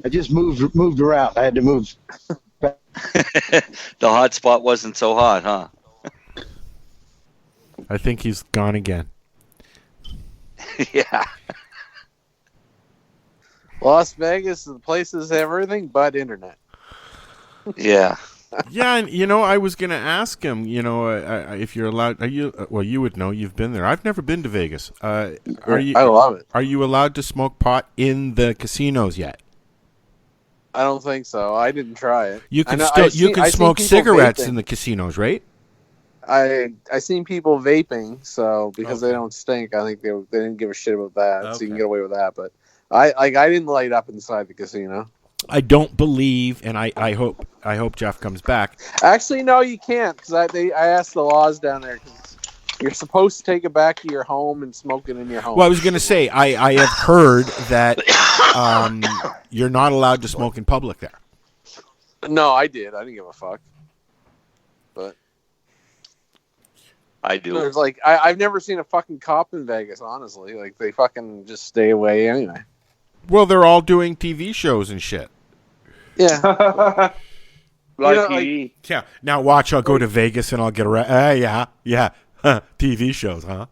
just moved around. I had to move. The hot spot wasn't so hot, huh? I think he's gone again. Yeah. Las Vegas, the places have everything but internet. Yeah. Yeah, and I was going to ask him, if you're allowed. Well, you would know. You've been there. I've never been to Vegas. I love it. Are you allowed to smoke pot in the casinos yet? I don't think so. I didn't try it. You can smoke cigarettes in the casinos, right? I seen people vaping, so because they don't stink, I think they didn't give a shit about that. So you can get away with that. But I didn't light up inside the casino. I don't believe, and I hope Jeff comes back. Actually, no, you can't because I asked the laws down there. Cause you're supposed to take it back to your home and smoke it in your home. Well, I was going to say I have heard that you're not allowed to smoke in public there. No, I did. I didn't give a fuck. But I do. There's I've never seen a fucking cop in Vegas. Honestly, they fucking just stay away anyway. Well, they're all doing TV shows and shit. Yeah. Yeah. Now watch. I'll go to Vegas and I'll get arrested. Yeah. TV shows, huh?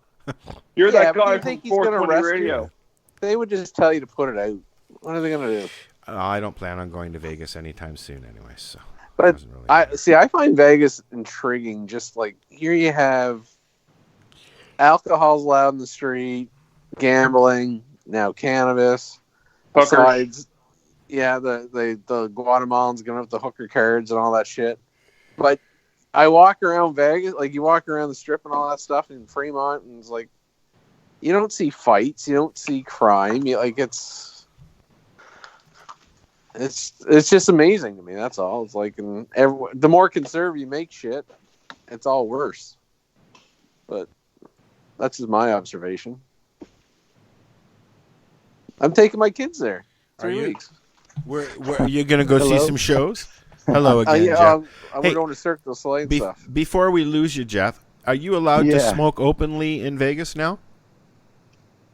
You're that guy you from think he's gonna 420 arrest radio. you? They would just tell you to put it out. What are they gonna do? I don't plan on going to Vegas anytime soon, anyway. So. But I find Vegas intriguing. Just like here, you have alcohol's allowed in the street, gambling, now cannabis. Hookers. Besides, yeah, the Guatemalans going up the hooker cards and all that shit. But I walk around Vegas, like you walk around the Strip and all that stuff in Fremont, and it's like you don't see fights, you don't see crime. It's just amazing to me. That's all. It's like the more conservative you make shit, it's all worse. But that's just my observation. I'm taking my kids there. 3 weeks. Where are you going to go see some shows? Hello again, yeah, Jeff. We're going to Cirque du Soleil and stuff. Before we lose you, Jeff, are you allowed to smoke openly in Vegas now?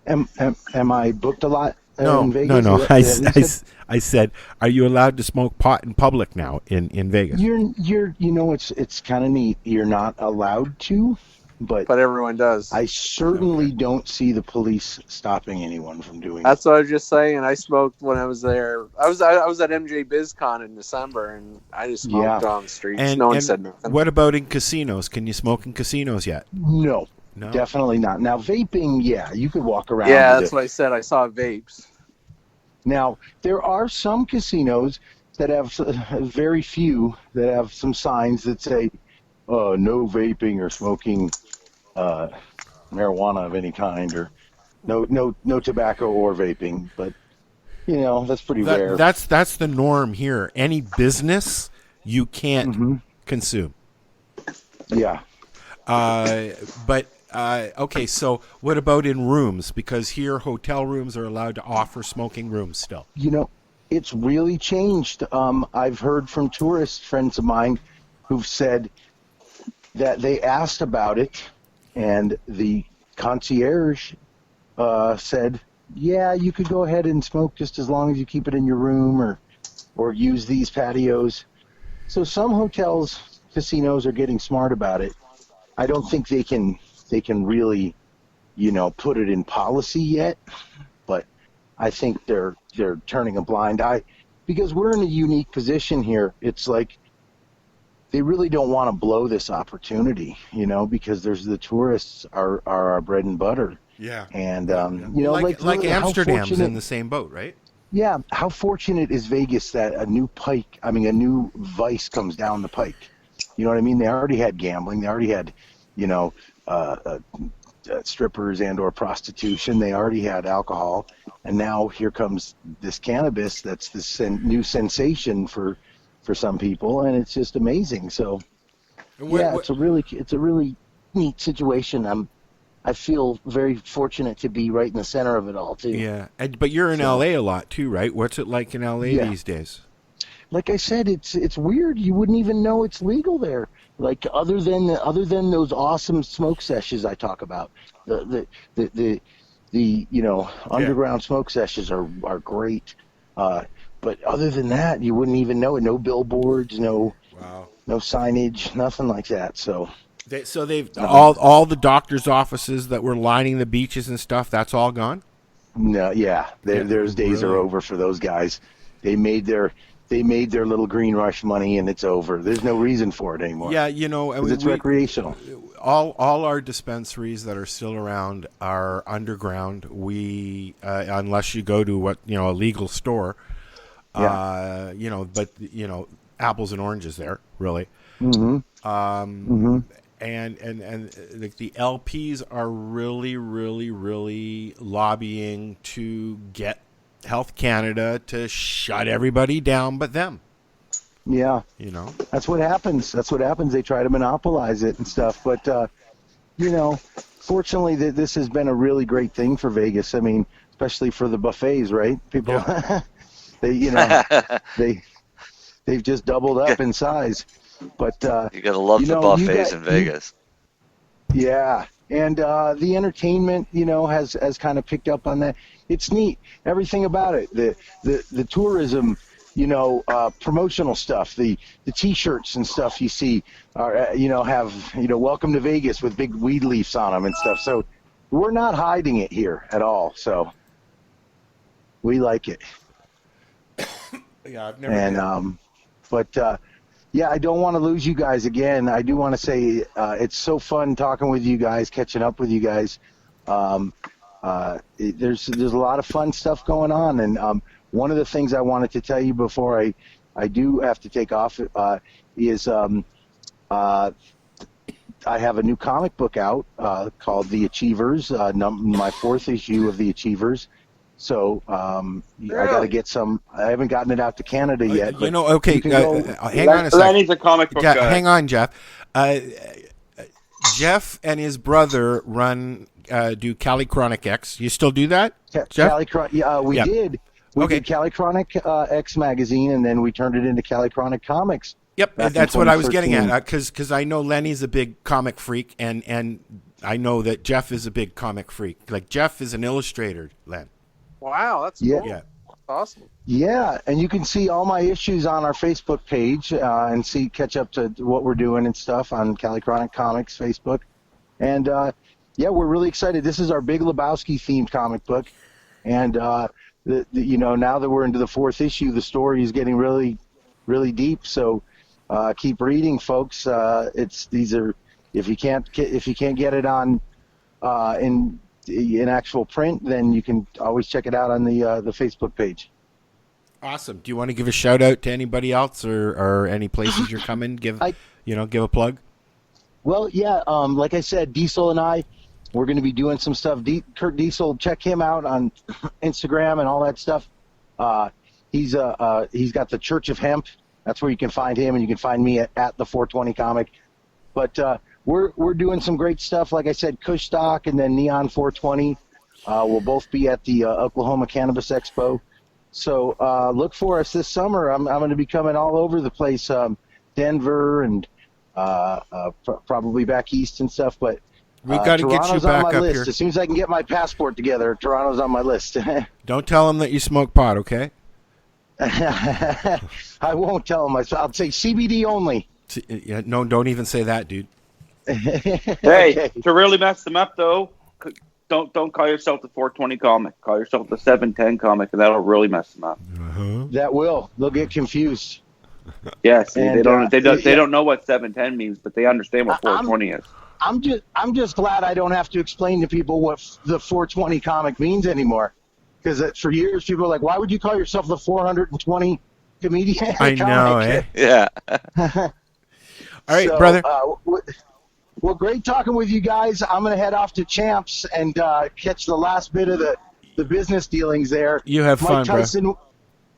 Am I booked a lot in Vegas? No. I said, are you allowed to smoke pot in public now in Vegas? It's kind of neat. You're not allowed to, but everyone does. I certainly don't see the police stopping anyone from doing That's what I was just saying. I smoked when I was there. I was at MJ BizCon in December, and I just smoked on the streets. And, no one said nothing. What about in casinos? Can you smoke in casinos yet? No, definitely not. Now, vaping, you could walk around. Yeah, that's what I said. I saw vapes. Now, there are some casinos that have, very few, that have some signs that say, no vaping or smoking marijuana of any kind, or no tobacco or vaping. But, that's pretty rare. That's the norm here. Any business you can't consume. Yeah. Okay, so what about in rooms? Because here hotel rooms are allowed to offer smoking rooms still. It's really changed. I've heard from tourist friends of mine who've said that they asked about it, and the concierge said, yeah, you could go ahead and smoke just as long as you keep it in your room or use these patios. So some hotels, casinos are getting smart about it. I don't think they can really, put it in policy yet, but I think they're turning a blind eye because we're in a unique position here. It's like they really don't want to blow this opportunity, because there's the tourists are our bread and butter. Yeah. And, like Amsterdam's in the same boat, right? Yeah. How fortunate is Vegas that a new vice comes down the pike? You know what I mean? They already had gambling. They already had, strippers and or prostitution. They already had alcohol. And now here comes this cannabis that's this new sensation for some people, and it's just amazing. So, it's a really neat situation. I feel very fortunate to be right in the center of it all, too. Yeah, but you're in LA a lot too, right? What's it like in LA these days? Like I said, it's weird. You wouldn't even know it's legal there. Like other than those awesome smoke sessions I talk about, the underground smoke sessions are great. But other than that, you wouldn't even know it. No billboards, no signage, nothing like that. So they've all the doctors' offices that were lining the beaches and stuff. That's all gone. No, those days are over for those guys. They made their little green rush money, and it's over. There's no reason for it anymore. Yeah, it's recreational. All our dispensaries that are still around are underground. We unless you go to a legal store. But apples and oranges there, really. Mm-hmm. And the LPs are really, really, really lobbying to get Health Canada to shut everybody down but them. Yeah. That's what happens. They try to monopolize it and stuff. But, fortunately, this has been a really great thing for Vegas. I mean, especially for the buffets, right? People... Yeah. They've just doubled up in size, but you gotta love the buffets in Vegas. Yeah, and the entertainment, has kind of picked up on that. It's neat, everything about it. The tourism, promotional stuff, the T-shirts and stuff you see are, have welcome to Vegas with big weed leaves on them and stuff. So we're not hiding it here at all. So we like it. Yeah, I've never. Yeah, I don't want to lose you guys again. I do want to say it's so fun talking with you guys, catching up with you guys. There's a lot of fun stuff going on, and one of the things I wanted to tell you before I do have to take off is I have a new comic book out called The Achievers, my 4th issue of The Achievers. So I got to get some. I haven't gotten it out to Canada yet. Okay. Hang on a second. Lenny's a comic book guy. Hang on, Jeff. Jeff and his brother do Cali Chronic X. You still do that, Jeff? We did. We did Cali Chronic X magazine, and then we turned it into Cali Chronic Comics. Yep, that's what I was getting at, because I know Lenny's a big comic freak, and I know that Jeff is a big comic freak. Like, Jeff is an illustrator, Len. Wow, that's Yeah. cool. Yeah. Awesome. Yeah, and you can see all my issues on our Facebook page and catch up to what we're doing and stuff on Cali Chronic Comics Facebook. And, we're really excited. This is our Big Lebowski-themed comic book. And, now that we're into the 4th issue, the story is getting really, really deep. So keep reading, folks. If you can't get it on in actual print, then you can always check it out on the Facebook page. Awesome. Do you want to give a shout out to anybody else or any places you're coming? Give a plug. Well, yeah. Like I said, Diesel and I, we're going to be doing some stuff. Kurt Diesel, check him out on Instagram and all that stuff. He's got the Church of Hemp. That's where you can find him, and you can find me at the 420 Comic. But we're doing some great stuff. Like I said, Kush Stock and then Neon 420 will both be at the Oklahoma Cannabis Expo. So look for us this summer. I'm going to be coming all over the place, Denver and probably back east and stuff. But we got to get you back up here. As soon as I can get my passport together, Toronto's on my list. Don't tell them that you smoke pot, okay? I won't tell them. I'll say CBD only. Yeah, no, don't even say that, dude. Hey, to really mess them up, though, don't call yourself the 420 Comic. Call yourself the 710 Comic, and that'll really mess them up. That will. They'll get confused. Yeah, see, they don't know what 710 means, but they understand what 420 is. I'm just glad I don't have to explain to people what the 420 Comic means anymore. Because for years, people were like, why would you call yourself the 420 comedian? I know, eh? Yeah. All right, brother. Well, great talking with you guys. I'm going to head off to Champs and catch the last bit of the business dealings there. You have fun, bro.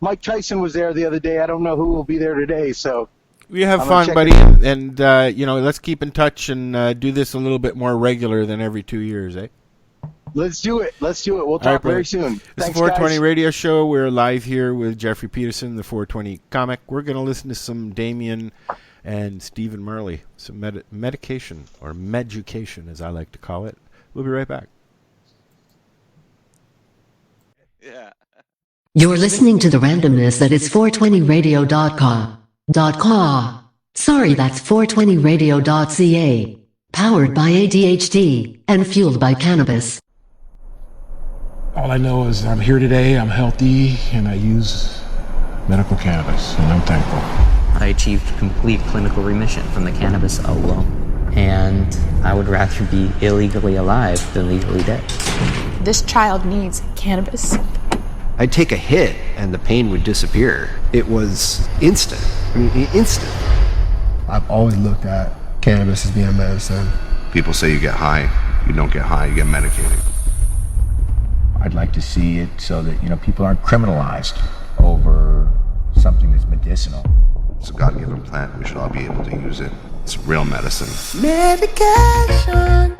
Mike Tyson was there the other day. I don't know who will be there today. So you have fun, buddy. And let's keep in touch and do this a little bit more regular than every 2 years, eh? Let's do it. We'll talk very soon. This is 420 Radio Show. We're live here with Jeffrey Peterson, the 420 Comic. We're going to listen to some Damien and Stephen Marley, some medication, or meducation, as I like to call it. We'll be right back. Yeah. You're listening to the randomness that is 420radio.com. Sorry, that's 420radio.ca. Powered by ADHD and fueled by cannabis. All I know is I'm here today, I'm healthy, and I use medical cannabis, and I'm thankful. I achieved complete clinical remission from the cannabis alone, and I would rather be illegally alive than legally dead. This child needs cannabis. I'd take a hit and the pain would disappear. It was instant. I mean, instant. I've always looked at cannabis as being medicine. People say you get high. You don't get high, you get medicated. I'd like to see it so that, people aren't criminalized over something that's medicinal. It's a God-given plant. We should all be able to use it. It's real medicine. Medication.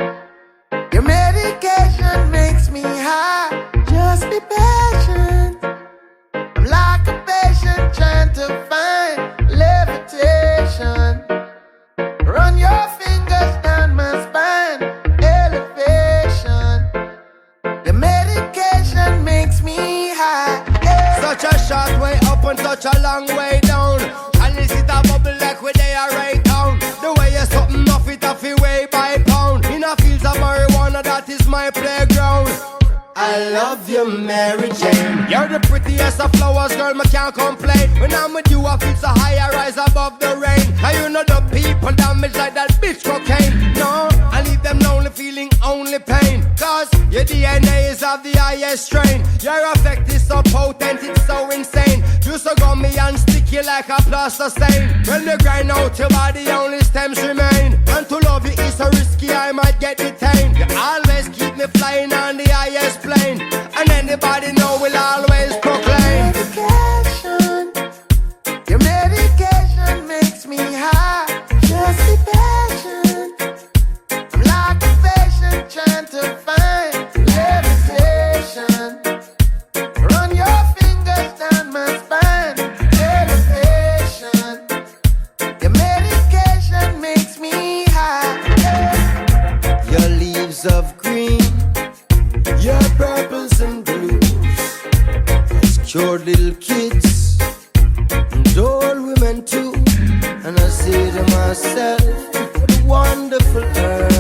Your medication makes me high. Just be patient. I'm like a patient trying to find levitation. Run your fingers down my spine. Elevation. Your medication makes me high. Such a short way up and such a long way down. And is it a bubble like where they are right down? The way you're something off it way by pound. In a fields of marijuana, that is my playground. I love you, Mary Jane. You're the prettiest of flowers, girl, me can't complain. When I'm with you, I feel so high, I rise above the rain. And you know the people damage like that bitch cocaine. No, I leave them lonely, feeling only pain. Cause your DNA is of the highest strain. Your effect is so potent, it's so insane. You so gummy and sticky like a plaster stain. When you grind out your body, only stems remain. And to love you is so risky, I might get detained. You always keep me flying on the highest plane. And anybody know will always proclaim. Medication, your medication makes me high. Just be patient. I'm like a patient trying to find levitation. Run your fingers down my spine. Meditation, your medication makes me high. Your leaves of green, your purples and blues has cured little kids and old women too. And I say to myself, what a wonderful herb.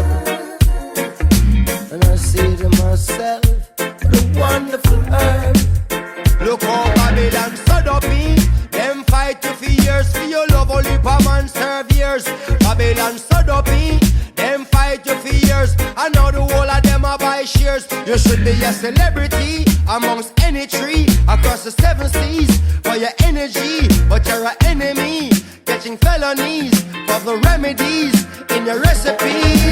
And I say to myself, what a wonderful herb. Look how Babylon stood up me. Them fight you for years, for your love only per man serve years. Babylon stood up me. Them fight you for years. I know the whole of them are buy shares. You should be a celebrity amongst any tree across the 7 seas for your energy, but you're an enemy, catching felonies for the remedies in your recipes.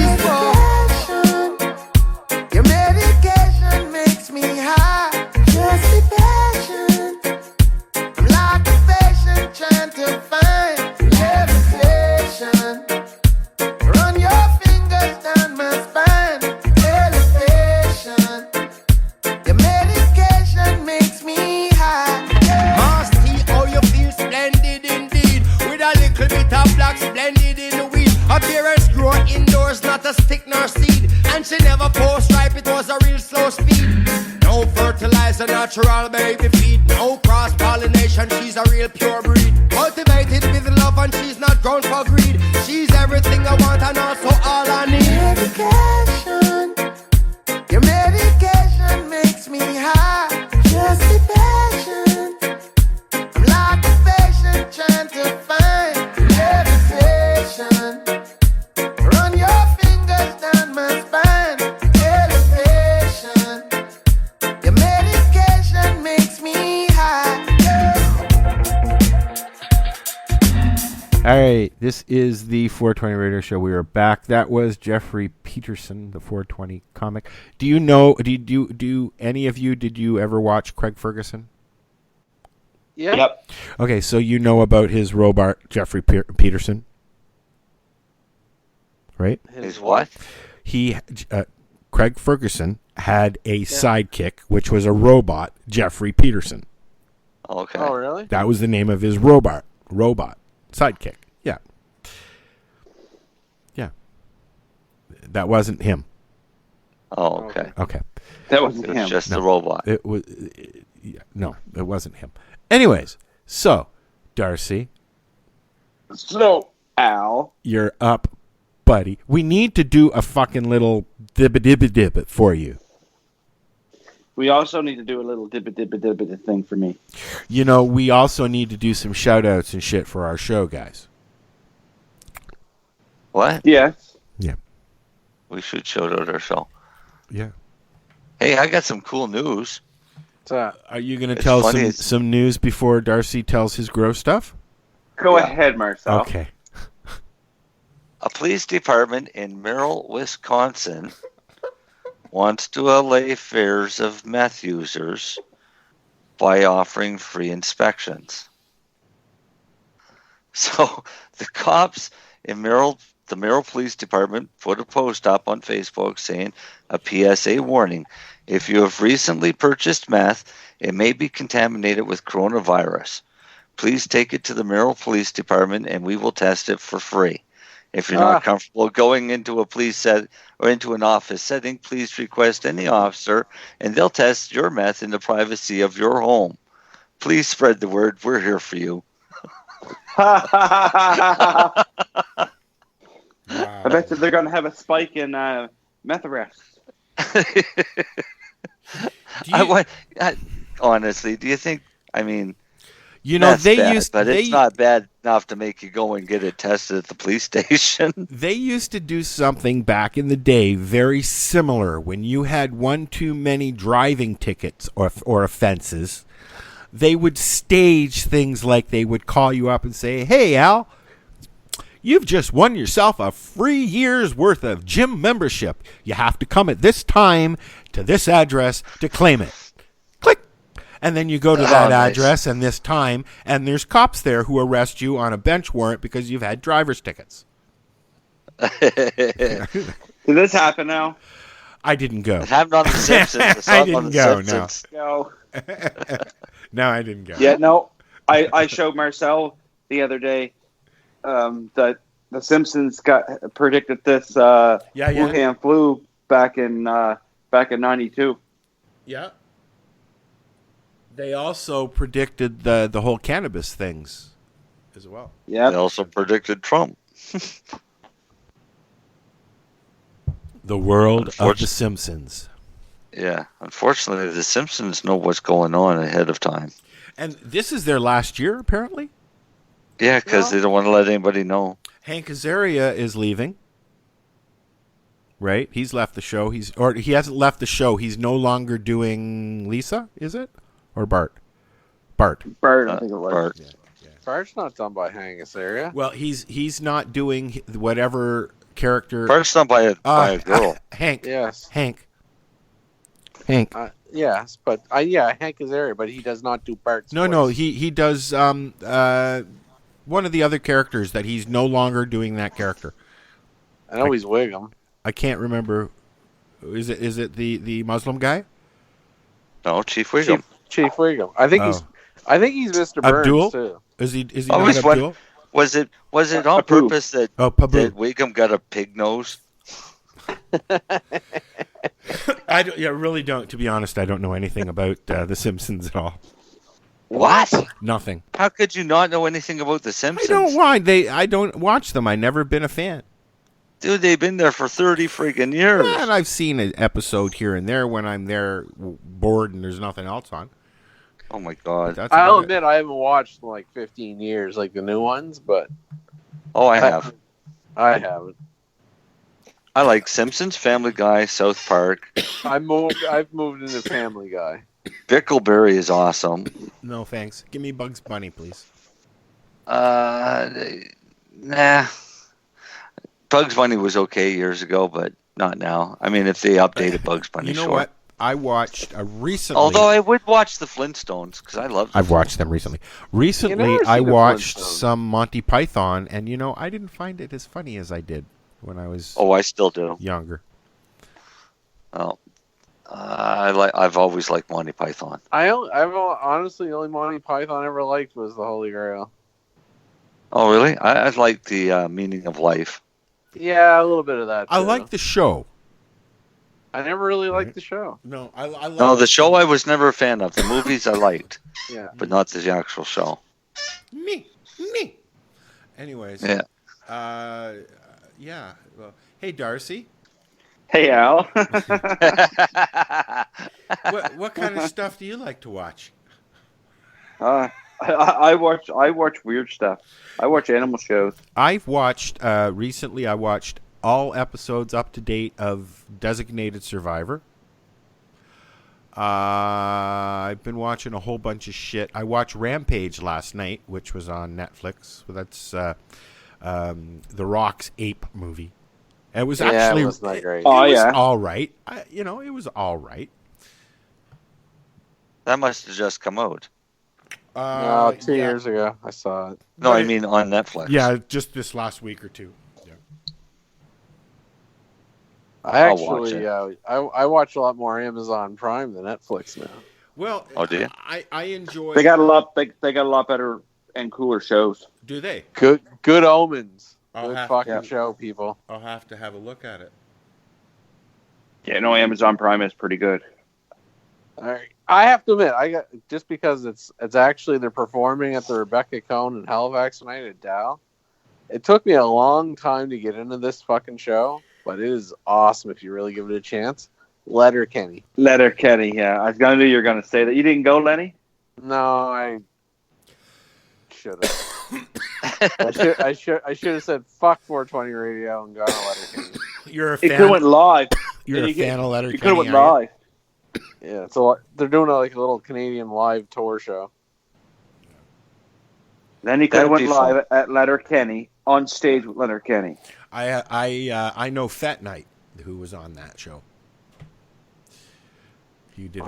Your medication makes me high. Just be patient. I'm like a patient trying to find levitation. Run your fingers down my spine. Elevation. Your medication makes me high. Must see how you feel splendid indeed. With a little bit of black splendid in the weed. Appearance grow indoors, not a stick nor seed. And she never post ripe, it was a real slow speed. No fertilizer, natural baby feed. No cross pollination, she's a real pure breed. Cultivated with love and she's not grown for greed. She's everything I want and also all I need. Medication, your medication makes me high. Just be patient. I'm like a patient trying to find levitation. Run your fingers down my spine. Elevation. Your medication makes me high. All right, this is the 420 Radio Show. We are back. That was Jeffery Peterson, the 420 comic. Do you know? Do any of you? Did you ever watch Craig Ferguson? Yeah. Yep. Okay, so you know about his robot, Jeffery Peterson, right? His what? Craig Ferguson had a sidekick, which was a robot, Jeffery Peterson. Okay. Oh, really? That was the name of his robot sidekick. Yeah. Yeah. That wasn't him. Oh, okay. Okay. That wasn't It was him. just the robot. It was. No, it wasn't him. Anyways, so Darcy, So, Al. you're up, buddy. We need to do a fucking little dib for you. We also need to do a little dibba thing for me. You know, we also need to do some shout outs and shit for our show, guys. What? Yes. Yeah. We should shout out our show. Yeah. Hey, I got some cool news. What's that? Are you going to It's tell funny, some news before Darcy tells his gross stuff? Go ahead, Marcel. Okay. A police department in Merrill, Wisconsin wants to allay fears of meth users by offering free inspections. So the cops in the Merrill Police Department put a post up on Facebook saying a PSA warning. If you have recently purchased meth, it may be contaminated with coronavirus. Please take it to the Merrill Police Department and we will test it for free. If you're not comfortable going into a police set or into an office setting, please request any officer and they'll test your meth in the privacy of your home. Please spread the word. We're here for you. I bet you they're going to have a spike in meth arrests. Honestly, do you think? I mean, But it's not bad enough to make you go and get it tested at the police station. They used to do something back in the day very similar. When you had one too many driving tickets or offenses, they would stage things like they would call you up and say, "Hey, Al, you've just won yourself a free year's worth of gym membership. You have to come at this time to this address to claim it." Click. And then you go to that address and this time, and there's cops there who arrest you on a bench warrant because you've had driver's tickets. Did this happen now? I didn't go. It happened on The Simpsons. I didn't go, No. No, I didn't go. Yeah, no. I showed Marcel the other day that The Simpsons predicted this Wuhan flu back in '92. Yeah. They also predicted the whole cannabis things as well. Yeah. They also predicted Trump. The world of The Simpsons. Yeah. Unfortunately, The Simpsons know what's going on ahead of time. And this is their last year, apparently? Yeah, because they don't want to let anybody know. Hank Azaria is leaving. Right? He's left the show. He hasn't left the show. He's no longer doing Lisa, is it? Or Bart? Bart, I think it was. Bart. Yeah. Bart's not done by Hank Azaria. Well, he's not doing whatever character. Bart's done by a girl. Hank. Yes. Hank. Yes, but Hank Azaria, but he does not do Bart's voice. No, he does one of the other characters that he's no longer doing that character. I know he's Wiggum. I can't remember. Is it the Muslim guy? No, Chief Wiggum. Chief Wiggum. I think he's Mr. Burns Abdul? too. Is he not Abdul? Was it on purpose that Wiggum got a pig nose? I really don't. To be honest, I don't know anything about The Simpsons at all. What? Nothing. How could you not know anything about The Simpsons? I don't watch them. I've never been a fan. Dude, they've been there for 30 freaking years. And I've seen an episode here and there when I'm there bored and there's nothing else on. Oh my God. I'll admit I haven't watched in like 15 years, like the new ones, but... Oh, I have. I haven't. I like Simpsons, Family Guy, South Park. I've moved into Family Guy. Bickleberry is awesome. No, thanks. Give me Bugs Bunny, please. Nah. Bugs Bunny was okay years ago, but not now. I mean, if they updated Bugs Bunny, you know what? I watched recently. Although I would watch the Flintstones because I love. I've watched them recently. Recently, I watched some Monty Python, and I didn't find it as funny as I did when I was. Oh, I still do. Younger. Oh, I've always liked Monty Python. I've honestly the only Monty Python I ever liked was the Holy Grail. Oh, really? I like the Meaning of Life. Yeah, a little bit of that. I like the show. I never really liked the show. No, I love the show I was never a fan of. The movies I liked. Yeah. But not the actual show. Me. Anyways. Yeah. Yeah. Well, hey, Darcy. Hey, Al. What kind of stuff do you like to watch? I watch weird stuff. I watch animal shows. I've watched recently. I watched all episodes up to date of Designated Survivor. I've been watching a whole bunch of shit. I watched Rampage last night, which was on Netflix. That's The Rock's ape movie. It was actually it was not great. It was all right. It was all right. That must have just come out. No, 2 years ago I saw it. No, I mean on Netflix. Yeah, just this last week or two. Yeah. I watch a lot more Amazon Prime than Netflix now. Well, do you? I enjoy. They got a lot. They got a lot better and cooler shows. Do they? Good Omens. Good fucking show, people. I'll have to have a look at it. Yeah, no, Amazon Prime is pretty good. All right. I have to admit, just because it's actually they're performing at the Rebecca Cohn in Halifax tonight at Dow. It took me a long time to get into this fucking show, but it is awesome if you really give it a chance. Letterkenny. Letterkenny, yeah. I was gonna know you were gonna say that. You didn't go, Lenny? No, I should have. I should have said fuck 420 radio and gone to Letterkenny. You're a It fan. could have went live. You're a fan of Letterkenny. You could have went live. Yeah, so they're doing like a little Canadian live tour show. Then he could have went live at Letterkenny on stage with Letterkenny. I know Fat Night, who was on that show. He did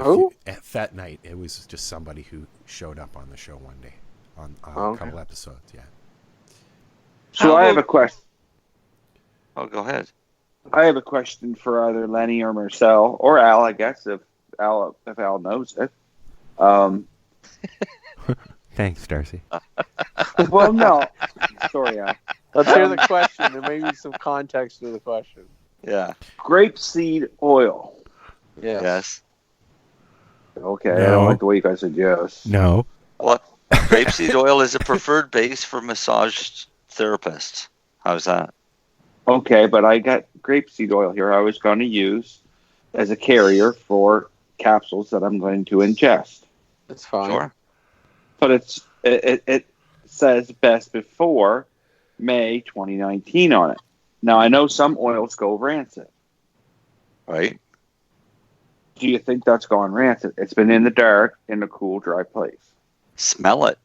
at Fat Night. It was just somebody who showed up on the show one day on a couple episodes. Yeah. So I have a question. Oh, go ahead. I have a question for either Lenny or Marcel or Al, I guess, if Al knows it. Thanks, Darcy. Well, no. Sorry, Al. Let's hear the question. There may be some context to the question. Yeah. Grapeseed oil. Yes. Okay, No. I don't like the way you guys said yes. No. Well, grapeseed oil is a preferred base for massage therapists. How's that? Okay, but I got grapeseed oil here I was going to use as a carrier for capsules that I'm going to ingest. That's fine. Sure. But it says best before May 2019 on it. Now, I know some oils go rancid. Right. Do you think that's gone rancid? It's been in the dark in a cool, dry place. Smell it.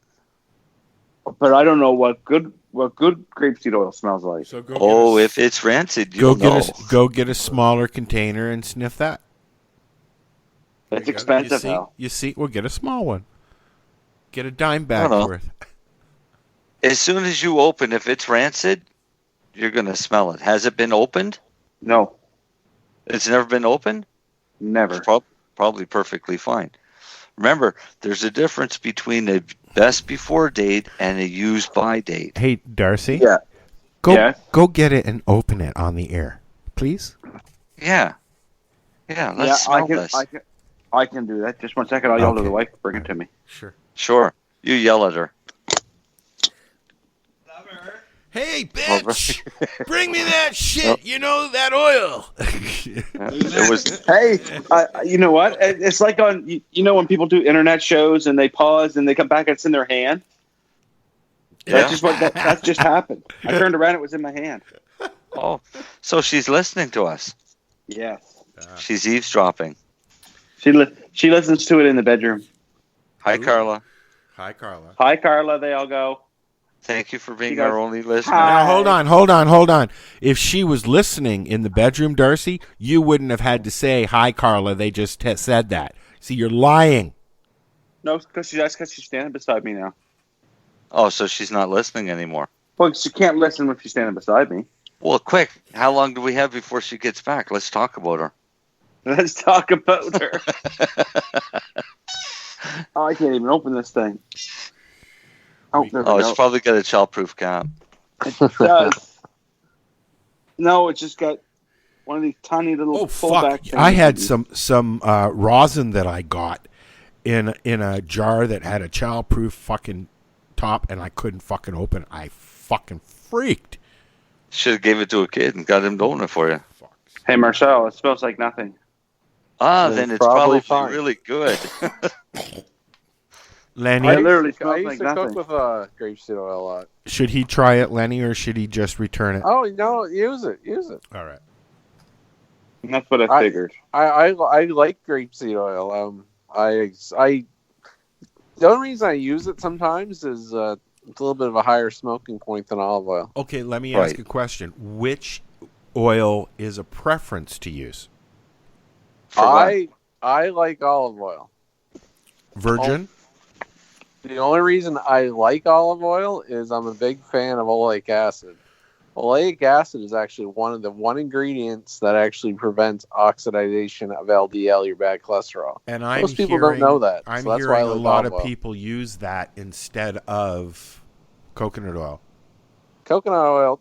But I don't know what good grapeseed oil smells like. So if it's rancid, you'll know. Go get a smaller container and sniff that. It's expensive, though. You see, well, get a small one. Get a dime bag worth. As soon as you open, if it's rancid, you're going to smell it. Has it been opened? No. It's never been opened? Never. Probably perfectly fine. Remember, there's a difference between a best before date and a used by date. Hey, Darcy. Yeah. Go get it and open it on the air, please. Yeah. Yeah, let's smell this. I can do that. Just 1 second. I'll yell to the wife. Bring it to me. Sure. You yell at her. Hey, bitch! Bring me that shit. You know, that oil. It was. Hey, you know what? It's like on when people do internet shows and they pause and they come back and it's in their hand. Yeah. That just happened. I turned around, it was in my hand. Oh, so she's listening to us. Yes. She's eavesdropping. She listens to it in the bedroom. Hi, Carla. Hi, Carla. Hi, Carla. They all go. Thank you for being our only listener. Now, hold on. If she was listening in the bedroom, Darcy, you wouldn't have had to say, hi, Carla. They just said that. See, you're lying. No, that's because she's standing beside me now. Oh, so she's not listening anymore. Well, she can't listen if she's standing beside me. Well, quick. How long do we have before she gets back? Let's talk about her. Let's talk about her. Oh, I can't even open this thing. It's probably got a child-proof cap. It does. No, it's just got one of these tiny little pullback things. I had some rosin that I got in a jar that had a child-proof fucking top, and I couldn't fucking open it. I fucking freaked. Should have gave it to a kid and got him to own it for you. Hey, Marcel, it smells like nothing. Then it's probably really good. Lenny, I literally used smells like to nothing. cook with grapeseed oil a lot. should he try it, Lenny, or should he just return it? Oh no, use it. All right. And that's what I figured. I like grapeseed oil. The only reason I use it sometimes is it's a little bit of a higher smoking point than olive oil. Okay, let me ask a question. Which oil is a preference to use? I like olive oil. Virgin? The only reason I like olive oil is I'm a big fan of oleic acid. Oleic acid is actually one of the ingredients that actually prevents oxidation of LDL, your bad cholesterol. And most people don't know that. I'm so that's hearing why I a like lot olive of oil. people use that instead of coconut oil. Coconut oil.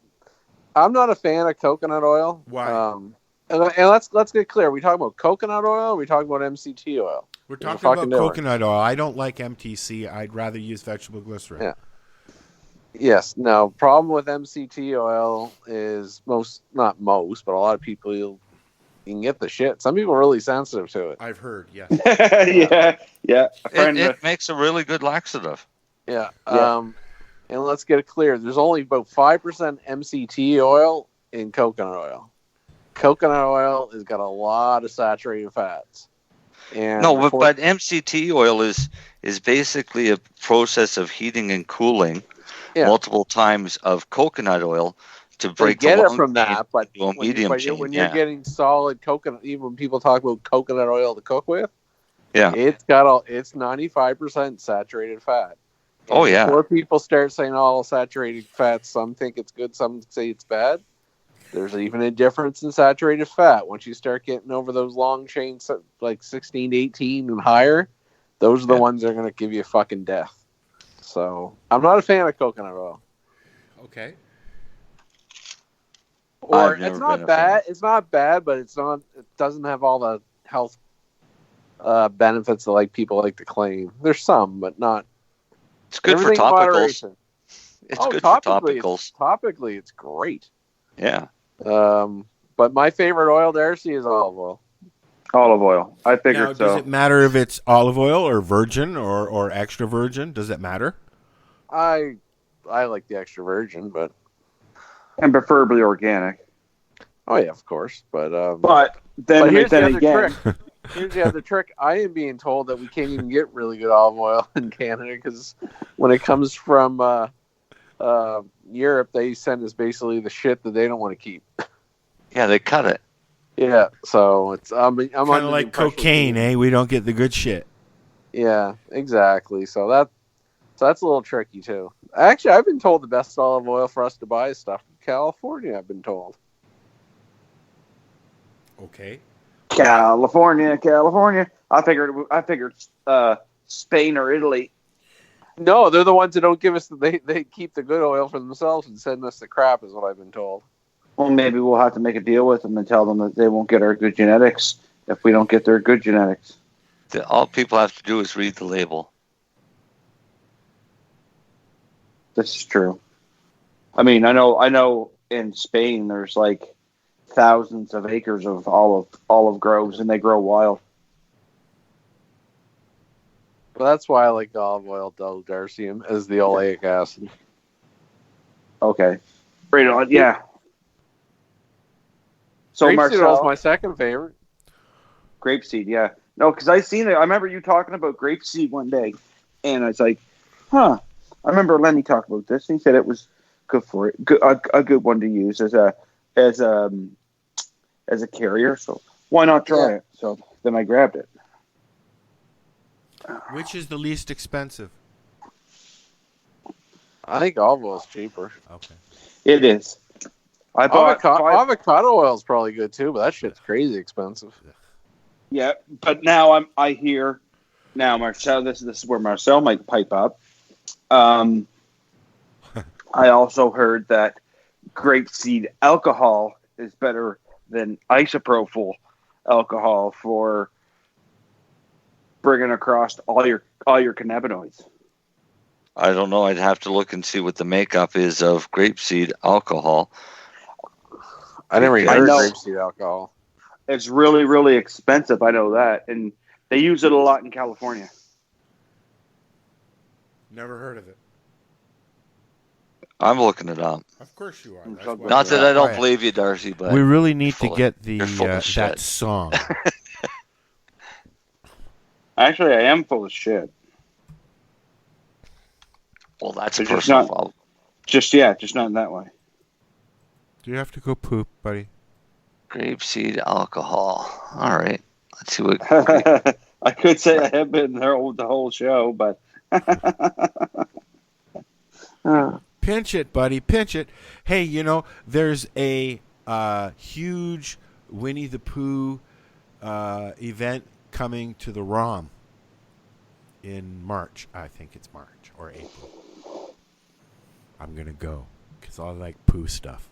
I'm not a fan of coconut oil. Why? And let's get clear. Are we talking about coconut oil? Or are we talking about MCT oil? We're talking about coconut oil. I don't like MTC. I'd rather use vegetable glycerin. Yeah. Yes. Now, problem with MCT oil is not most, but a lot of people you can get the shit. Some people are really sensitive to it. I've heard, yes. yeah. It makes a really good laxative. Yeah. And let's get it clear. There's only about 5% MCT oil in coconut oil. Coconut oil has got a lot of saturated fats. And but MCT oil is basically a process of heating and cooling multiple times of coconut oil to break get the it from that. But when you're yeah. getting solid coconut, even when people talk about coconut oil to cook with, yeah, it's 95% saturated fat. Oh, yeah. Before people start saying all saturated fats, some think it's good, some say it's bad. There's even a difference in saturated fat. Once you start getting over those long chains, like 16 to 18 and higher, those are the ones that are going to give you fucking death. So I'm not a fan of coconut oil. Okay. Or it's not bad. It's not bad, but it doesn't have all the health benefits that like people like to claim. There's some, but not. It's good for topicals. It's good for topicals. Topically, it's great. Yeah. But my favorite oil, Darcy, is olive oil. Olive oil. I figured now, does it matter if it's olive oil or virgin or extra virgin? Does it matter? I like the extra virgin, and preferably organic. Oh yeah, of course. But here's the other trick. Here's the other trick. I am being told that we can't even get really good olive oil in Canada because when it comes from Europe, they send us basically the shit that they don't want to keep. Yeah, they cut it. Yeah, so it's I'm kind of like cocaine, eh? We don't get the good shit. Yeah, exactly. So that's a little tricky too. Actually, I've been told the best olive oil for us to buy is stuff from California. I've been told. Okay. California. I figured Spain or Italy. No, they're the ones that don't give us. They keep the good oil for themselves and send us the crap, is what I've been told. Well, maybe we'll have to make a deal with them and tell them that they won't get our good genetics if we don't get their good genetics. All people have to do is read the label. This is true. I mean, I know in Spain there's like thousands of acres of olive groves, and they grow wild. Well, that's why I like the olive oil, though, Darcy, as the oleic acid. Okay. Right on, yeah. So Grapeseed oil is my second favorite. Grapeseed, yeah. No, because I seen it. I remember you talking about grapeseed one day, and I was like, huh. I remember Lenny talked about this, and he said it was good for it, a good one to use as a carrier. So why not try it? So then I grabbed it. Which is the least expensive? I think olive oil is cheaper. Okay. It is. I bought avocado oil is probably good too, but that shit's crazy expensive. Yeah, but now I hear now Marcel. This is where Marcel might pipe up. I also heard that grapeseed alcohol is better than isopropyl alcohol for bringing across all your cannabinoids. I don't know. I'd have to look and see what the makeup is of grapeseed alcohol. I never even heard of grapeseed alcohol. It's really, really expensive. I know that, and they use it a lot in California. Never heard of it. I'm looking it up. Of course you are. Not that I don't believe you, Darcy, but we really need to get that song. Actually, I am full of shit. Well, that's a personal fault. Just not in that way. Do you have to go poop, buddy? Grapeseed alcohol. All right. Let's see what... I could say I have been there the whole show, but... Pinch it, buddy. Pinch it. Hey, there's a huge Winnie the Pooh event coming to the ROM in March. I think it's March or April. I'm going to go because I like Pooh stuff.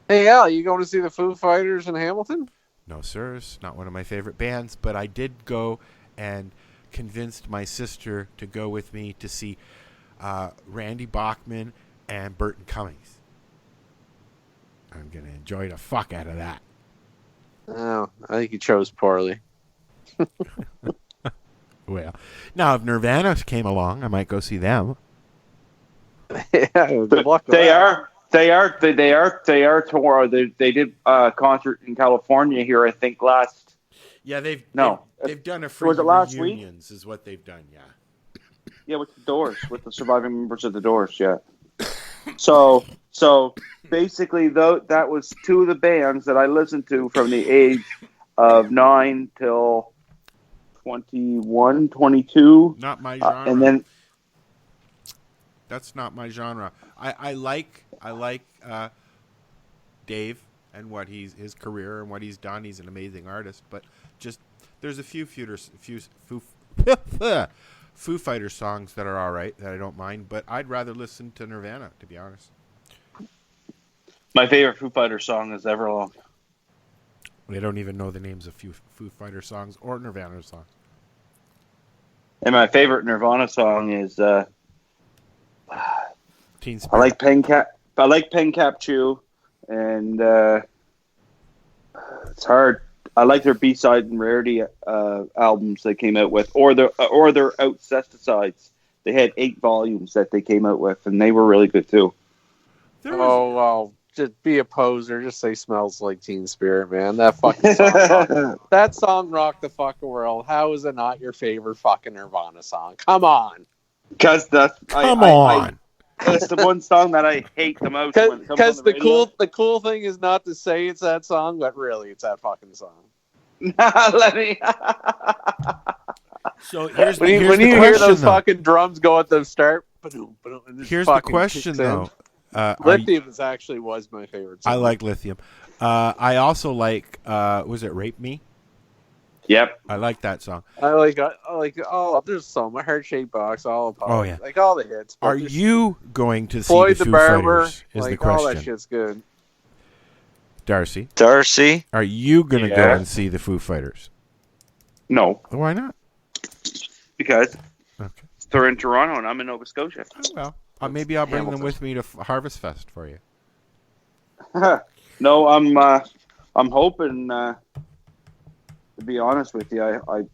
Hey, Al, you going to see the Foo Fighters in Hamilton? No, sir. It's not one of my favorite bands, but I did go and convinced my sister to go with me to see Randy Bachman and Burton Cummings. I'm going to enjoy the fuck out of that. Oh, I think you chose poorly. Well, now if Nirvana came along, I might go see them. Yeah, good luck with that. They are tomorrow. They did a concert in California here, I think last. Yeah, they've done a free was it last reunions, is what they've done. Yeah. Yeah, with the Doors, with the surviving members of the Doors. Yeah. So basically, though, that was two of the bands that I listened to from the age of 9 till 21, 22. Not my genre. And then that's not my genre. I like Dave and what his career and what he's done. He's an amazing artist, but just there's a few Foo Fighters songs that are all right that I don't mind, but I'd rather listen to Nirvana, to be honest. My favorite Foo Fighters song is Everlong. They don't even know the names of Foo Fighters songs or Nirvana songs. And my favorite Nirvana song is Teen Spirit. I like Pen Cap Chew, and it's hard. I like their B-side and rarity albums they came out with, or their Outcesticides. They had 8 volumes that they came out with, and they were really good too. Oh well, just be a poser. Just say "Smells Like Teen Spirit," man. That fucking song, that song rocked the fucking world. How is it not your favorite fucking Nirvana song? Come on. Because that's the one song that I hate the most. Because the cool thing is not to say it's that song, but really it's that fucking song. Let me. So here's when the you question, hear those though. fucking drums go at the start. Here's the question, though. Lithium was my favorite song. I like Lithium. I also like, was it Rape Me? Yep. I like that song. I like there's so much Heart-Shaped Box, all like all the hits. Are you going to see Floyd the Foo Barber, Fighters? Is like, the question. all that shit's good. Darcy, are you going to go and see the Foo Fighters? No. Why not? Because they're in Toronto and I'm in Nova Scotia. Oh, well, maybe I'll bring them with me to Harvest Fest for you. No, I'm hoping. To be honest with you, I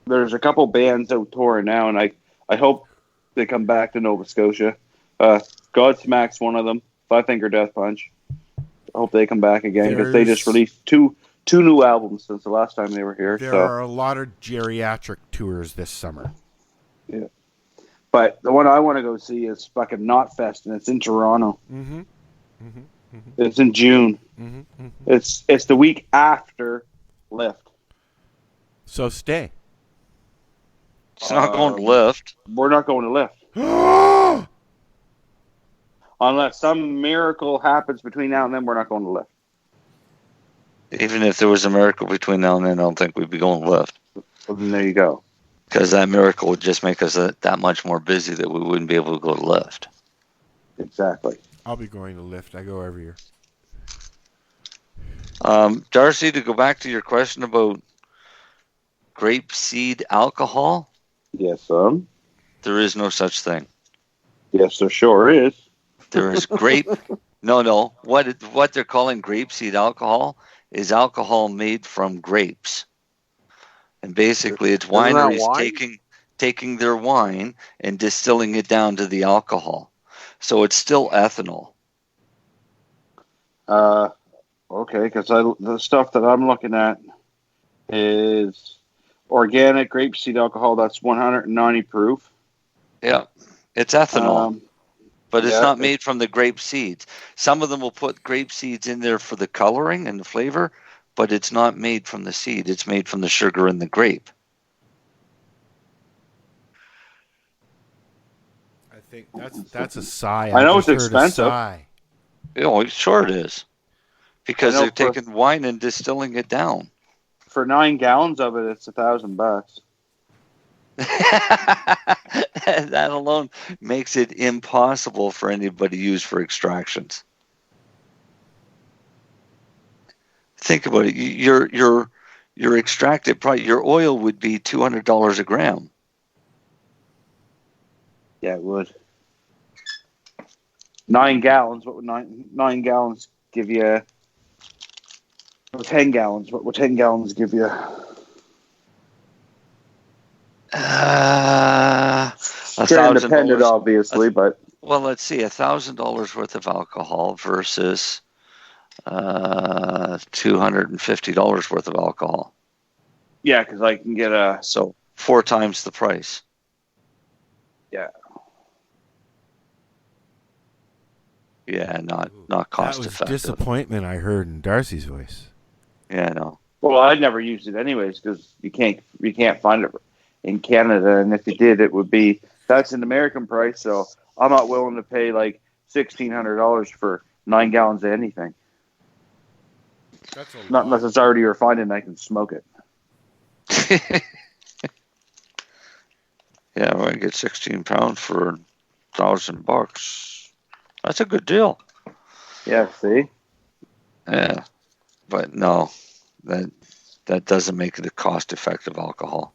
there's a couple bands out touring now, and I hope they come back to Nova Scotia. Godsmack's one of them. Five Finger Death Punch. I hope they come back again because they just released two new albums since the last time they were here. There are a lot of geriatric tours this summer. Yeah, but the one I want to go see is fucking Knotfest, and it's in Toronto. Mm-hmm. It's in June. It's the week after Lift. So stay. It's not going to Lift. We're not going to Lift. Unless some miracle happens between now and then, we're not going to Lift. Even if there was a miracle between now and then, I don't think we'd be going to Lift. Well, then there you go. Because that miracle would just make us that much more busy that we wouldn't be able to go to Lift. Exactly. I'll be going to Lift. I go every year. Darcy, to go back to your question about grapeseed alcohol. Yes, there is no such thing. Yes, there sure is. There is grape. No. What they're calling grapeseed alcohol is alcohol made from grapes, and basically it's wineries taking their wine and distilling it down to the alcohol. So it's still ethanol. Okay, because the stuff that I'm looking at is organic grapeseed alcohol. That's 190 proof. Yeah, it's ethanol, but it's not made from the grape seeds. Some of them will put grape seeds in there for the coloring and the flavor, but it's not made from the seed. It's made from the sugar in the grape. I think that's a sigh. I know it's expensive. Sure it is. Because they're taking wine and distilling it down. For 9 gallons of it, it's $1,000. That alone makes it impossible for anybody to use for extractions. Think about it. Your extracted price, your oil would be $200 a gram. Yeah, it would. 9 gallons. What would 9 gallons give you? For 10 gallons, what will 10 gallons give you? Independent, obviously, but well, let's see, $1,000 worth of alcohol versus $250 worth of alcohol. Yeah, because I can get so 4 times the price. Yeah. Yeah, not cost effective. That was disappointment I heard in Darcy's voice. Yeah, I know. Well, I'd never used it anyways because you can't find it in Canada, and if you did, that's an American price. So I'm not willing to pay like $1,600 for 9 gallons of anything. Not unless it's already refined and I can smoke it. Yeah, we're gonna get 16 pounds for $1,000. That's a good deal. Yeah, see? Yeah. But no, that doesn't make it a cost-effective alcohol.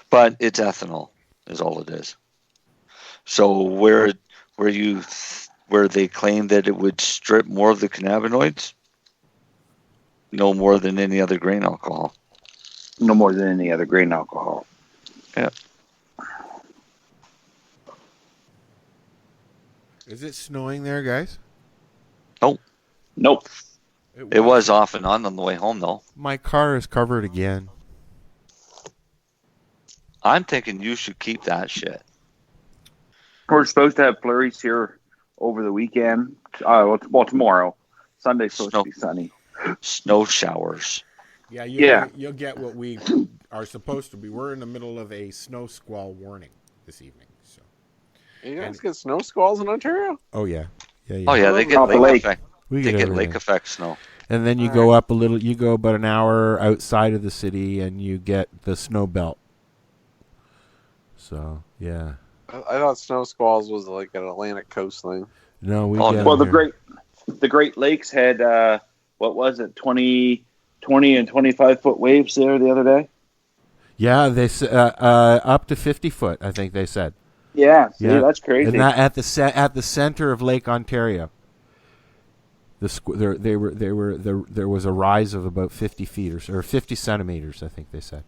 But it's ethanol, is all it is. So where they claim that it would strip more of the cannabinoids, no more than any other grain alcohol. No more than any other grain alcohol. Yeah. Is it snowing there, guys? Nope. It was off and on the way home, though. My car is covered again. I'm thinking you should keep that shit. We're supposed to have flurries here over the weekend. Well, tomorrow. Sunday's supposed to be sunny. Snow showers. Yeah, you'll get what we are supposed to be. We're in the middle of a snow squall warning this evening. So. You guys get snow squalls in Ontario? Oh, yeah. Oh, yeah, they get lake effect. They get lake effect snow. And then you go up a little, you go about an hour outside of the city and you get the snow belt. So, yeah. I thought snow squalls was like an Atlantic coast thing. No, the Great Lakes had, what was it, 20 and 25 foot waves there the other day? Yeah, they up to 50 foot, I think they said. Yeah, that's crazy. And that at the center of Lake Ontario. There was a rise of about 50 feet or 50 centimeters, I think they said.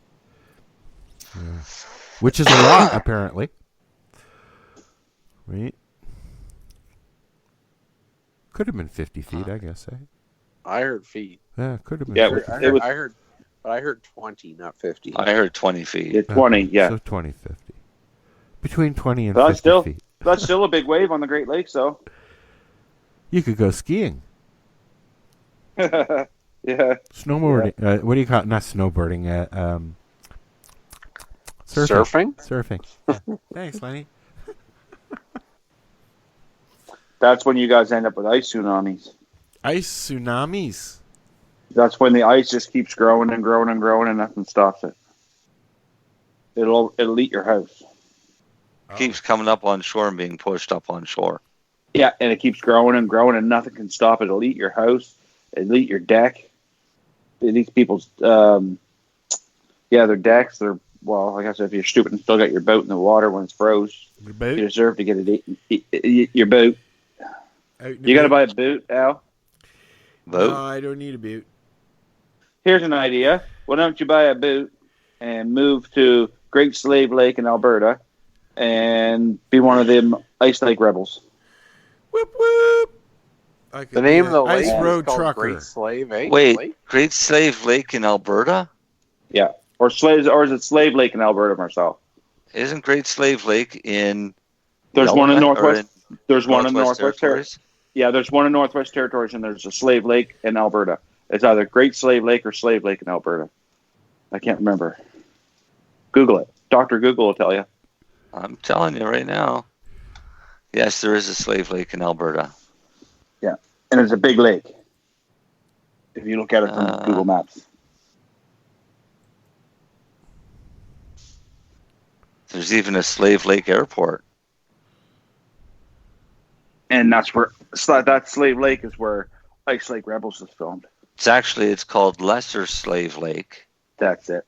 Yeah. Which is a lot, apparently. Right? Could have been 50 feet, I guess. I heard feet. Yeah, could have been. Yeah, I heard 20, not 50. I heard 20 feet. Yeah, 20, yeah. So 20, 50. Between 20 and 50 feet. That's still a big wave on the Great Lakes, though. You could go skiing. Yeah. Snowboarding. Yeah. What do you call it? Not snowboarding. Surfing? Surfing. Yeah. Thanks, Lenny. That's when you guys end up with ice tsunamis. Ice tsunamis? That's when the ice just keeps growing and growing and growing and nothing stops it. It'll eat your house. Keeps coming up on shore and being pushed up on shore. Yeah, and it keeps growing and growing and nothing can stop it. It'll eat your house. It'll eat your deck. It eats people's, their decks. Well, like I said, if you're stupid and still got your boat in the water when it's froze, you deserve to get it eat your boat. You got to buy a boot, Al? Boat? No, I don't need a boot. Here's an idea. Why don't you buy a boot and move to Great Slave Lake in Alberta and be one of them Ice Lake Rebels? Whoop, whoop. The name of the lake Ice Road is called Trucker. Great Slave Lake. Wait, Great Slave Lake in Alberta? Yeah. Or is it Slave Lake in Alberta, Marcel? Isn't Great Slave Lake in... There's one in Northwest. There's one in Northwest Territories? Yeah, there's one in Northwest Territories, and there's a Slave Lake in Alberta. It's either Great Slave Lake or Slave Lake in Alberta. I can't remember. Google it. Dr. Google will tell you. I'm telling you right now. Yes, there is a Slave Lake in Alberta. Yeah, and it's a big lake. If you look at it from Google Maps. There's even a Slave Lake airport. And that's where that Slave Lake is where Ice Lake Rebels is filmed. It's called Lesser Slave Lake. That's it.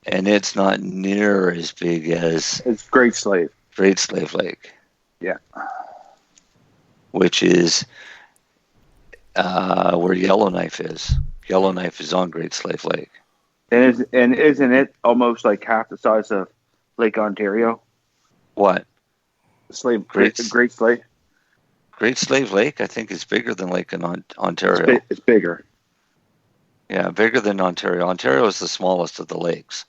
And it's not near as big as... It's Great Slave. Great Slave Lake. Yeah. Which is where Yellowknife is. Yellowknife is on Great Slave Lake. And isn't it almost like half the size of Lake Ontario? What? Great Slave. Great Slave Lake, I think, is bigger than Lake in Ontario. It's bigger. Yeah, bigger than Ontario. Ontario is the smallest of the lakes.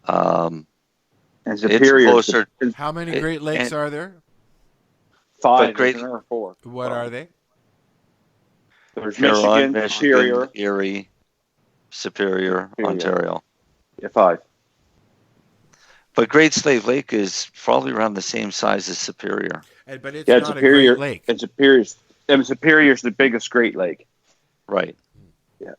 And Superior. It's closer. How many Great Lakes are there? 5 or 4. What are they? There's Michigan, Superior, Erie, Superior, Ontario. Yeah, 5. But Great Slave Lake is probably around the same size as Superior. But it's not Superior, a Great Lake. And Superior is the biggest Great Lake. Right. Yeah.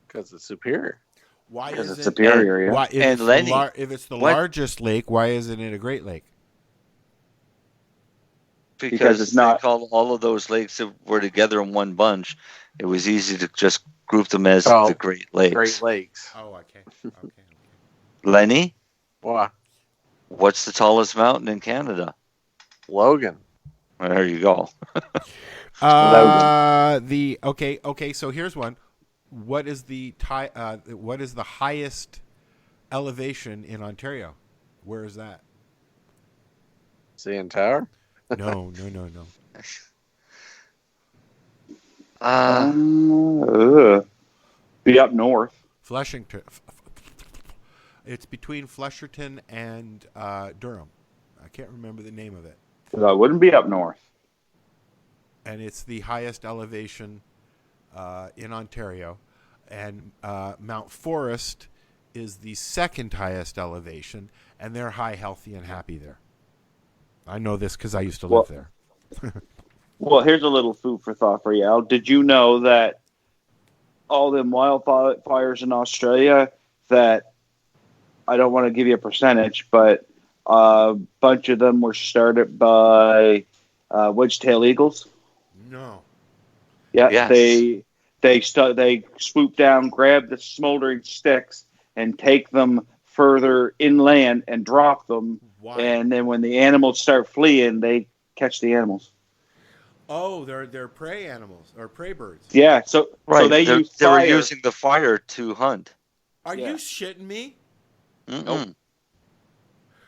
Because it's Superior. Why is it Superior? Yeah. Why, if it's the largest lake, why isn't it a Great Lake? Because it's not. They called all of those lakes that were together in one bunch. It was easy to just group them as the Great Lakes. Great Lakes. Oh, okay. Lenny? What? What's the tallest mountain in Canada? Logan. Well, there you go. Okay. So here's one. What is the highest elevation in Ontario? Where is that? CN Tower? No. Be up north. Flushington. It's between Flusherton and Durham. I can't remember the name of it. That wouldn't be up north. And it's the highest elevation in Ontario. And Mount Forest is the second highest elevation, and they're high, healthy, and happy there. I know this because I used to live there. Well, here's a little food for thought for you, Al. Did you know that all them wildfires in Australia, that I don't want to give you a percentage, but a bunch of them were started by wedge-tailed eagles? No. Yeah, yes. They swoop down, grab the smoldering sticks, and take them further inland and drop them. Why? And then when the animals start fleeing, they catch the animals. Oh, they're prey animals or prey birds. Yeah, so they were using the fire to hunt. Are you shitting me? Nope.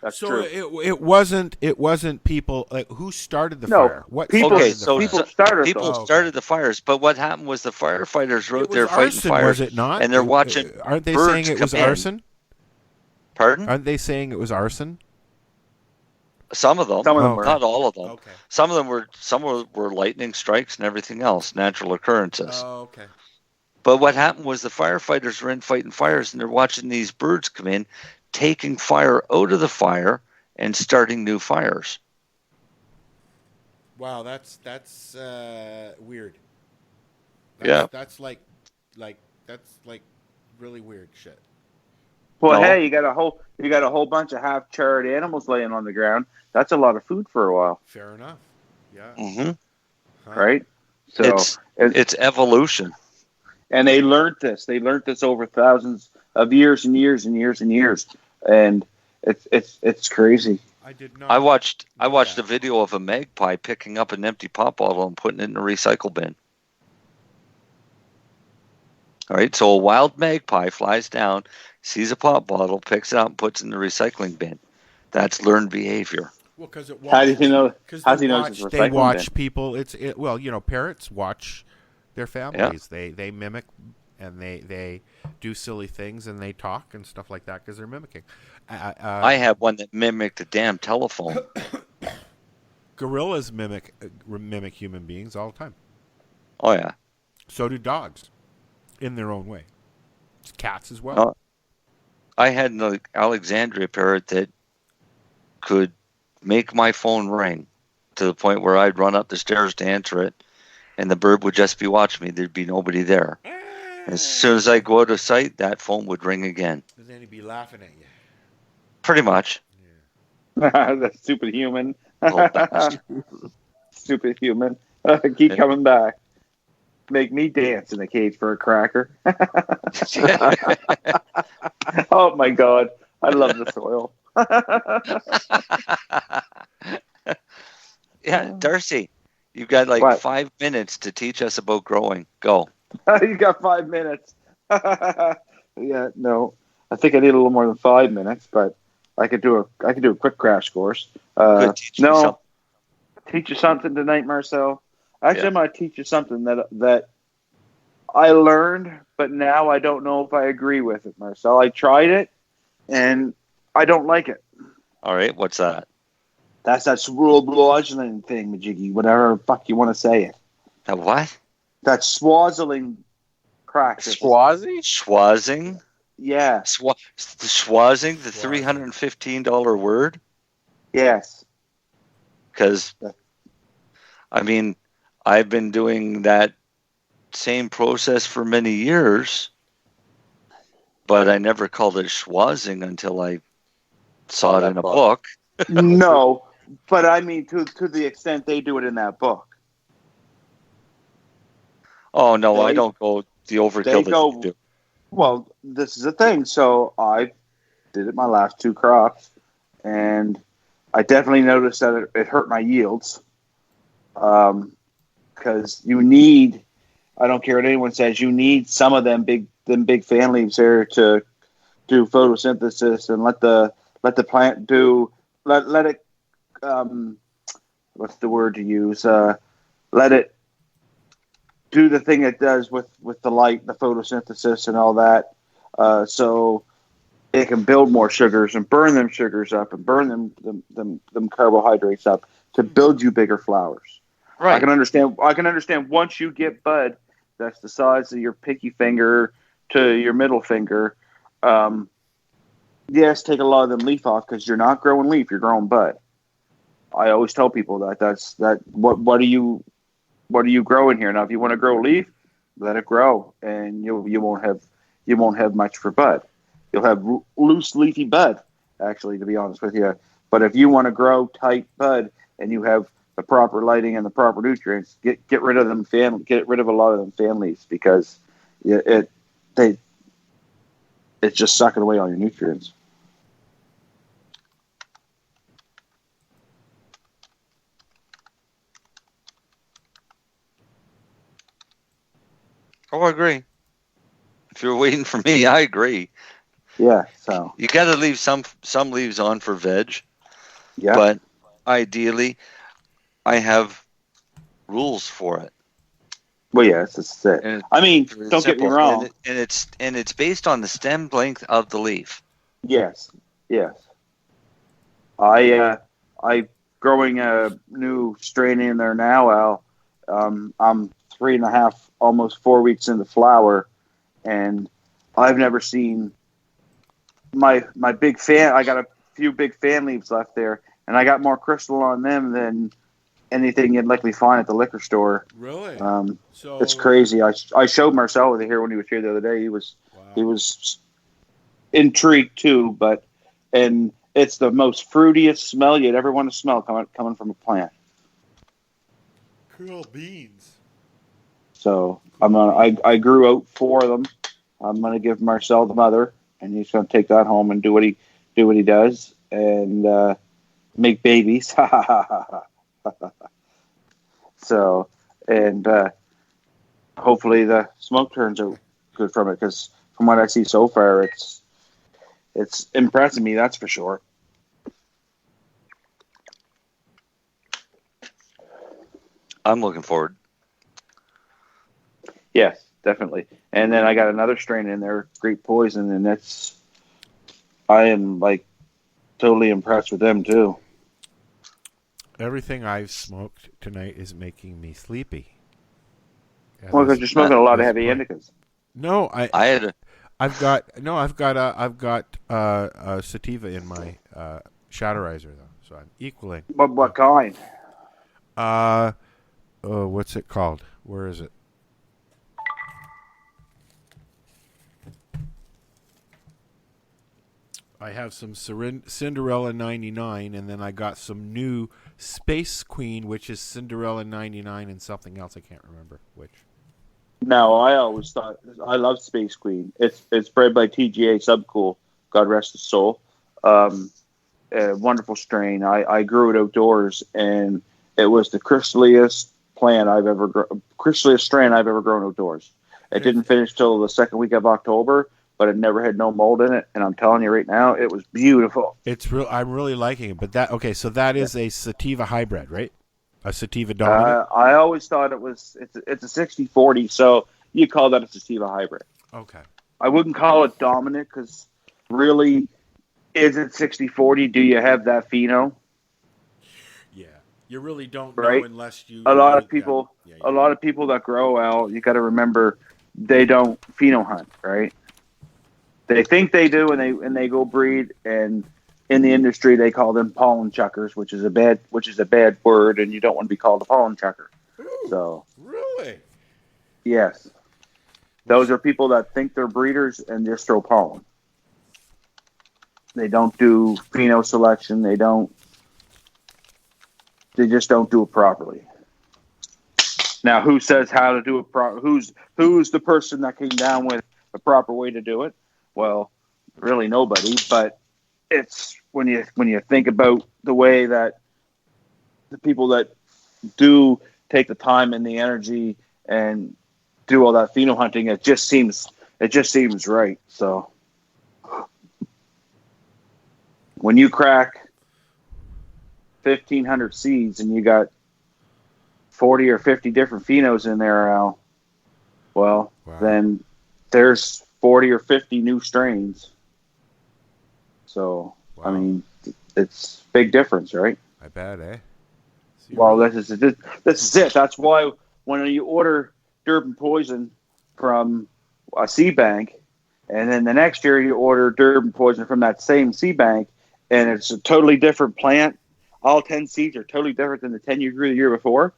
That's so true. It wasn't people who started the fire. What people started the fires, but what happened was the firefighters were out there fighting fires. Was it not? And they're watching. Aren't they saying it was arson? Pardon? Aren't they saying it was arson? Some of them were. Not all of them. Okay. Some were lightning strikes and everything else, natural occurrences. Oh, okay. But what happened was the firefighters were in fighting fires, and they're watching these birds come in, taking fire out of the fire and starting new fires. Wow, that's weird. That's like really weird shit. Well, hey, you got a whole bunch of half-charred animals laying on the ground. That's a lot of food for a while. Fair enough. Yeah. Mm-hmm. Right. So it's evolution. And they learned this. They learned this over thousands of years and years and years and years. And it's crazy. I did not. I watched a video of a magpie picking up an empty pop bottle and putting it in a recycle bin. All right, so a wild magpie flies down, sees a pop bottle, picks it up, and puts it in the recycling bin. That's learned behavior. Well, because it. How do you know? How do you know it's a recycling bin? They watch people. Parrots watch their families. Yeah. They mimic, and they do silly things, and they talk and stuff like that because they're mimicking. I have one that mimicked a damn telephone. Gorillas mimic human beings all the time. Oh yeah. So do dogs, in their own way. It's cats as well. I had an Alexandria parrot that could make my phone ring to the point where I'd run up the stairs to answer it, and the bird would just be watching me. There'd be nobody there. As soon as I go out of sight, that phone would ring again. And then he'd be laughing at you. Pretty much. Yeah. That's superhuman. Superhuman. Keep coming back. Make me dance in a cage for a cracker. Oh my God. I love the soil. Yeah, Darcy, You've got like What? 5 minutes to teach us about growing. Go. You got 5 minutes. Yeah, no. I think I need a little more than 5 minutes, but I could do a quick crash course. Good, teach me something. Teach you something tonight, Marcel. Actually, I'm going to teach you something that I learned, but now I don't know if I agree with it, Marcel. I tried it, and I don't like it. All right, what's that? That's that swaziling thing, Majiggy, whatever the fuck you want to say it. That what? That swaziling practice. Schwazing? Yeah. Schwazing, the $315 word? Yes. Because, I mean, I've been doing that same process for many years, but I never called it schwazing until I saw it in a book. No, but I mean to the extent they do it in that book. Oh, no, I don't go the overkill that you do. Well, this is the thing. So I did it my last 2 crops, and I definitely noticed that it hurt my yields. Because you need, I don't care what anyone says, you need some of them big fan leaves there to do photosynthesis and let the plant do, let it, what's the word to use? Let it do the thing it does with the light, the photosynthesis and all that. So it can build more sugars and burn them sugars up and burn them carbohydrates up to build you bigger flowers. Right. I can understand once you get bud, that's the size of your pinky finger to your middle finger. Yes, take a lot of them leaf off because you're not growing leaf, you're growing bud. I always tell people what are you growing here? Now, if you want to grow leaf, let it grow, and you won't have much for bud. You'll have loose leafy bud, actually, to be honest with you. But if you want to grow tight bud and you have the proper lighting and the proper nutrients, get rid of them get rid of a lot of them fan leaves because it's just sucking away all your nutrients. Oh, I agree. If you're waiting for me, I agree. Yeah, so you got to leave some leaves on for veg. Yeah. But ideally, I have rules for it. Well, yes, it's it. I mean, don't get me wrong. And it's based on the stem length of the leaf. Yes. I growing a new strain in there now, Al. I'm 3.5, almost 4 weeks into flower, and I've never seen my big fan. I got a few big fan leaves left there, and I got more crystal on them than anything you'd likely find at the liquor store. Really? So it's crazy. I showed Marcel with it here when he was here the other day. He was intrigued too, and it's the most fruitiest smell you'd ever want to smell coming from a plant. Cool beans. So I grew out 4 of them. I'm gonna give Marcel the mother, and he's gonna take that home and do what he does and make babies. So, and hopefully the smoke turns out good from it, because from what I see so far, it's impressing me, that's for sure. I'm looking forward. Yes, definitely. And then I got another strain in there, Great Poison, and I am like totally impressed with them too. Everything I've smoked tonight is making me sleepy. Well, because you're smoking a lot of heavy indicas. No, I've got a sativa in my shatterizer though, so I'm equaling. What kind? What's it called? Where is it? I have some Cinderella 99, and then I got some new Space Queen, which is Cinderella 99 and something else. I can't remember which. No, I always thought, I love Space Queen. It's bred by TGA Subcool, God rest his soul. A wonderful strain. I grew it outdoors, and it was the crystaliest, plant I've ever chrysalis strain I've ever grown outdoors. It didn't finish till the second week of October, but it never had no mold in it. And I'm telling you right now, it was beautiful. It's real. I'm really liking it. But so that is a sativa hybrid, right? A sativa dominant. I always thought it's a 60-40, so you call that a sativa hybrid. Okay. I wouldn't call it dominant because really, is it 60-40? Do you have that pheno? Yeah, you really don't right? know unless you. A lot of people that grow out, you got to remember, they don't pheno hunt, right? They think they do, and they go breed, and in the industry they call them pollen chuckers, which is a bad word, and you don't want to be called a pollen chucker. Ooh, so really, yes, those are people that think they're breeders and just throw pollen. They don't do pheno selection. They just don't do it properly. Now, who says how to do it who's the person that came down with a proper way to do it? Well, really nobody, but it's when you think about the way that the people that do take the time and the energy and do all that pheno hunting, it just seems right. So when you crack 1,500 seeds and you got 40 or 50 different phenos in there, Al, well, then there's 40 or 50 new strains. So, I mean, it's a big difference, right? I bet, eh? Well, this is it. That's why when you order Durban Poison from a seed bank, and then the next year you order Durban Poison from that same seed bank, and it's a totally different plant, all 10 seeds are totally different than the 10 you grew the year before,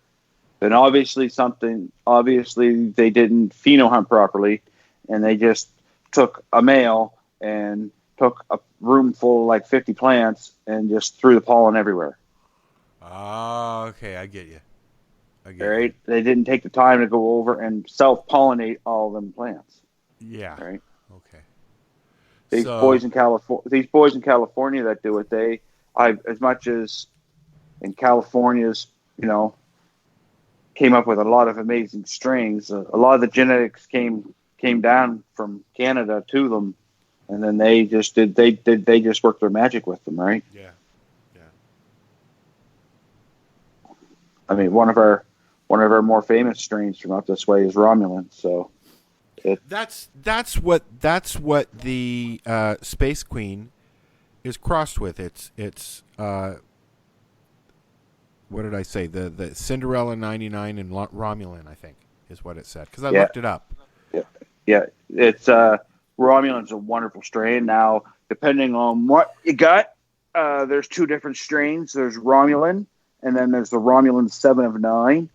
then obviously they didn't pheno hunt properly, and they just took a male and took a room full of like 50 plants and just threw the pollen everywhere. Oh, okay, I get you. Right? They didn't take the time to go over and self-pollinate all of them plants. Yeah. Right? Okay. These boys in California that do it, as much as in California's, came up with a lot of amazing strains. A lot of the genetics came down from Canada to them, and then they just worked their magic with them, right? Yeah. I mean, one of our more famous strains from up this way is Romulan. So that's what the Space Queen is crossed with. It's what did I say? The Cinderella 99 and Romulan, I think, is what it said, because I looked it up. Yeah, it's Romulan's a wonderful strain. Now, depending on what you got, there's two different strains. There's Romulan, and then there's the Romulan 7 of 9.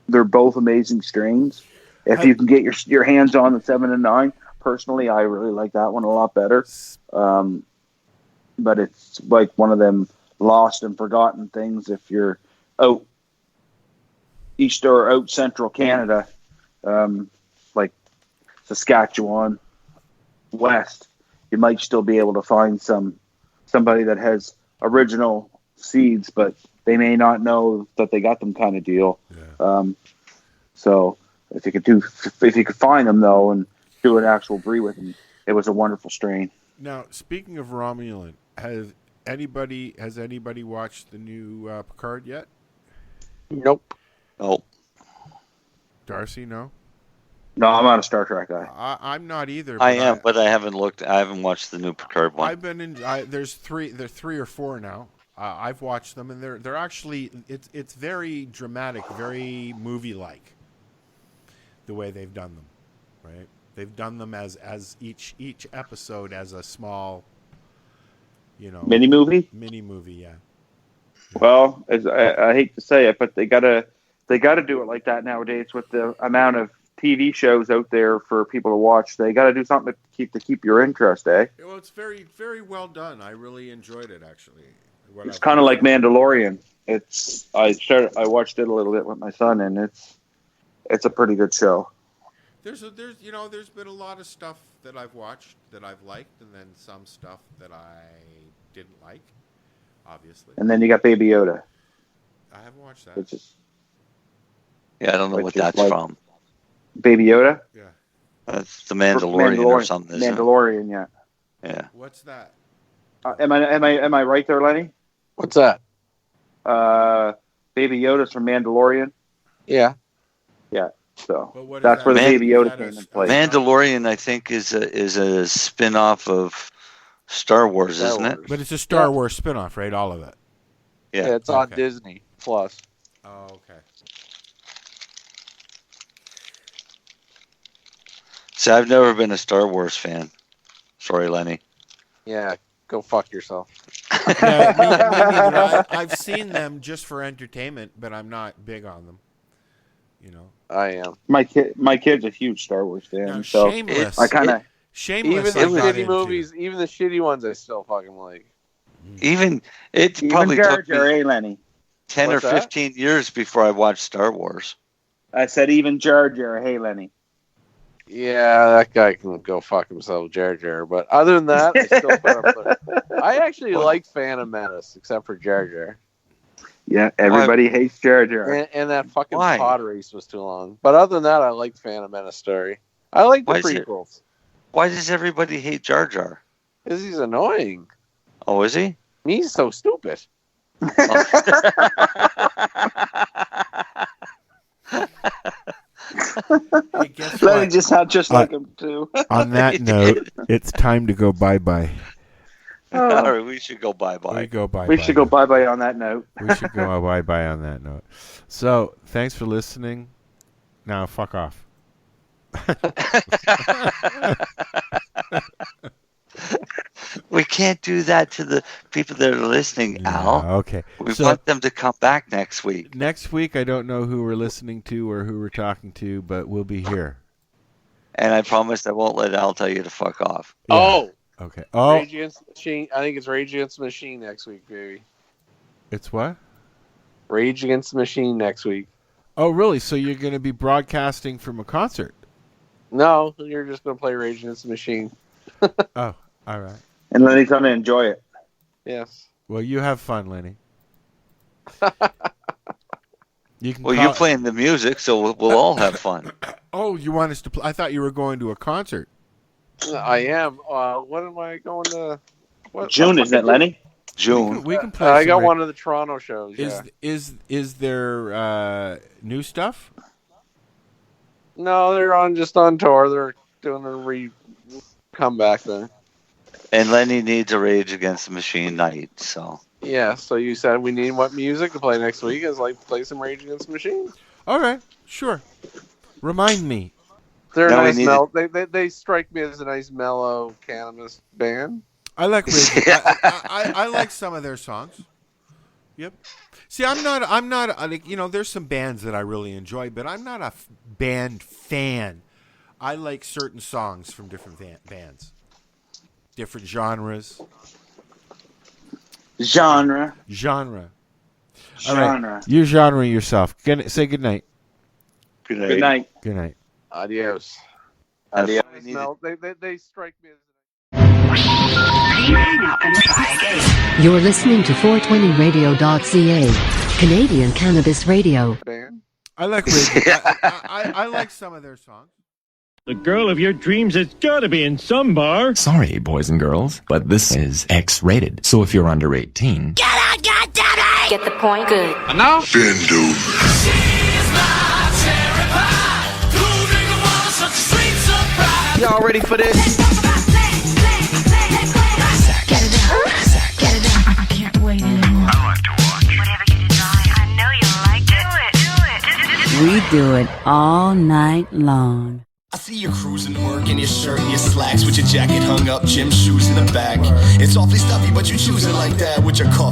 They're both amazing strains. If you can get your hands on the 7 and 9, personally, I really like that one a lot better. But it's like one of them lost and forgotten things. If you're out east or out central Canada, like Saskatchewan, west, you might still be able to find somebody that has original seeds, but they may not know that they got them, kind of deal. Yeah. So if you could find them though and do an actual breed with them, it was a wonderful strain. Now, speaking of Romulan, has anybody watched the new Picard yet? Nope. Darcy, no. No, I'm not a Star Trek guy. I'm not either. I am, but I haven't looked. I haven't watched the new Picard one. I've been in. There's 3 or 4 now. I've watched them, and they're actually it's very dramatic, very movie-like. The way they've done them, right? They've done them as each episode as a small, mini movie. Mini movie, yeah. Well, I hate to say it, but they gotta do it like that nowadays with the amount of TV shows out there for people to watch. They got to do something to keep your interest, eh? Well, it's very, very well done. I really enjoyed it, actually. It's kind of like Mandalorian. I watched it a little bit with my son, and it's a pretty good show. There's been a lot of stuff that I've watched that I've liked, and then some stuff that I didn't like, obviously. And then you got Baby Yoda. I haven't watched that. Which is Yeah, I don't know what that's from. Baby Yoda? Yeah. That's the Mandalorian or something, isn't Mandalorian, yeah. Yeah. What's that? Am I right there, Lenny? What's that? Baby Yoda's from Mandalorian. Yeah. Yeah. So But that's where the Baby Yoda came in play. Mandalorian, I think, is a spin-off of Star Wars, isn't it? But it's a Star Wars spin-off, right? All of it. Yeah, it's on Disney Plus. Oh, okay. So I've never been a Star Wars fan. Sorry, Lenny. Yeah, go fuck yourself. Yeah, me neither. I've seen them just for entertainment, but I'm not big on them. You know, I am. My kid's a huge Star Wars fan, no, so Shameless. I kind of Shameless. Even the shitty movies, even the shitty ones, I still fucking like. Even probably Jar took Jar, me Lenny. 10 What's or 15 years before I watched Star Wars. I said even Jar Jar, hey Lenny. Yeah, that guy can go fuck himself, Jar Jar. But other than that, I still put up there. I actually like Phantom Menace, except for Jar Jar. Yeah, everybody hates Jar Jar. And that fucking pod race was too long. But other than that, I like Phantom Menace story. I like the prequels. Why does everybody hate Jar Jar? Because he's annoying. Oh, is he? He's so stupid. Hey, guess Lenny what? just sounds just like him too. On that note, it's time to go bye-bye. All right, we should go bye-bye. We should go bye-bye on that note. We should go bye-bye on that note. So, thanks for listening. Now, fuck off. We can't do that to the people that are listening, Al. Okay. We want them to come back next week. Next week, I don't know who we're listening to or who we're talking to, but we'll be here. And I promise I won't let Al tell you to fuck off. Yeah. Oh. Okay. Oh. Rage Against the Machine. I think it's Rage Against the Machine next week, baby. It's what? Rage Against the Machine next week. Oh, really? So you're going to be broadcasting from a concert? No, you're just going to play Rage Against the Machine. Oh, all right. And Lenny's going to enjoy it. Yes. Well, you have fun, Lenny. You can you're playing the music, so we'll all have fun. Oh, you want us to play? I thought you were going to a concert. I am. What am I going to? June, isn't it, Lenny? June. We can play. I got one of the Toronto shows. Is there new stuff? No, they're just on tour. They're doing a comeback there. And Lenny needs a Rage Against the Machine night, so. Yeah, so you said we need what music to play next week? Is like play some Rage Against the Machine. All right, sure. Remind me. They're a nice they strike me as a nice mellow cannabis band. I like Rage. I like some of their songs. Yep. See, I'm not there's some bands that I really enjoy, but I'm not a band fan. I like certain songs from different bands. Different genres. Genre. All right. You genre yourself. Say good night. Good night. Good night. Good night. Adios. Adios. They strike me as Hang up and try again. You're listening to 420radio.ca, Canadian Cannabis Radio. I like radio. I like some of their songs. The girl of your dreams has got to be in some bar. Sorry, boys and girls, but this is X-rated. So if you're under 18... Get out, goddammit! Get the point? Good. And now? Bend Y'all ready for this? Get it down. Get it down. I can't wait anymore. I like to watch. Whatever you desire. I know you like it. Do it. We do it all night long. I see you cruising to work in your shirt and your slacks with your jacket hung up, gym shoes in the back. It's awfully stuffy, but you choose it like that with your coffee.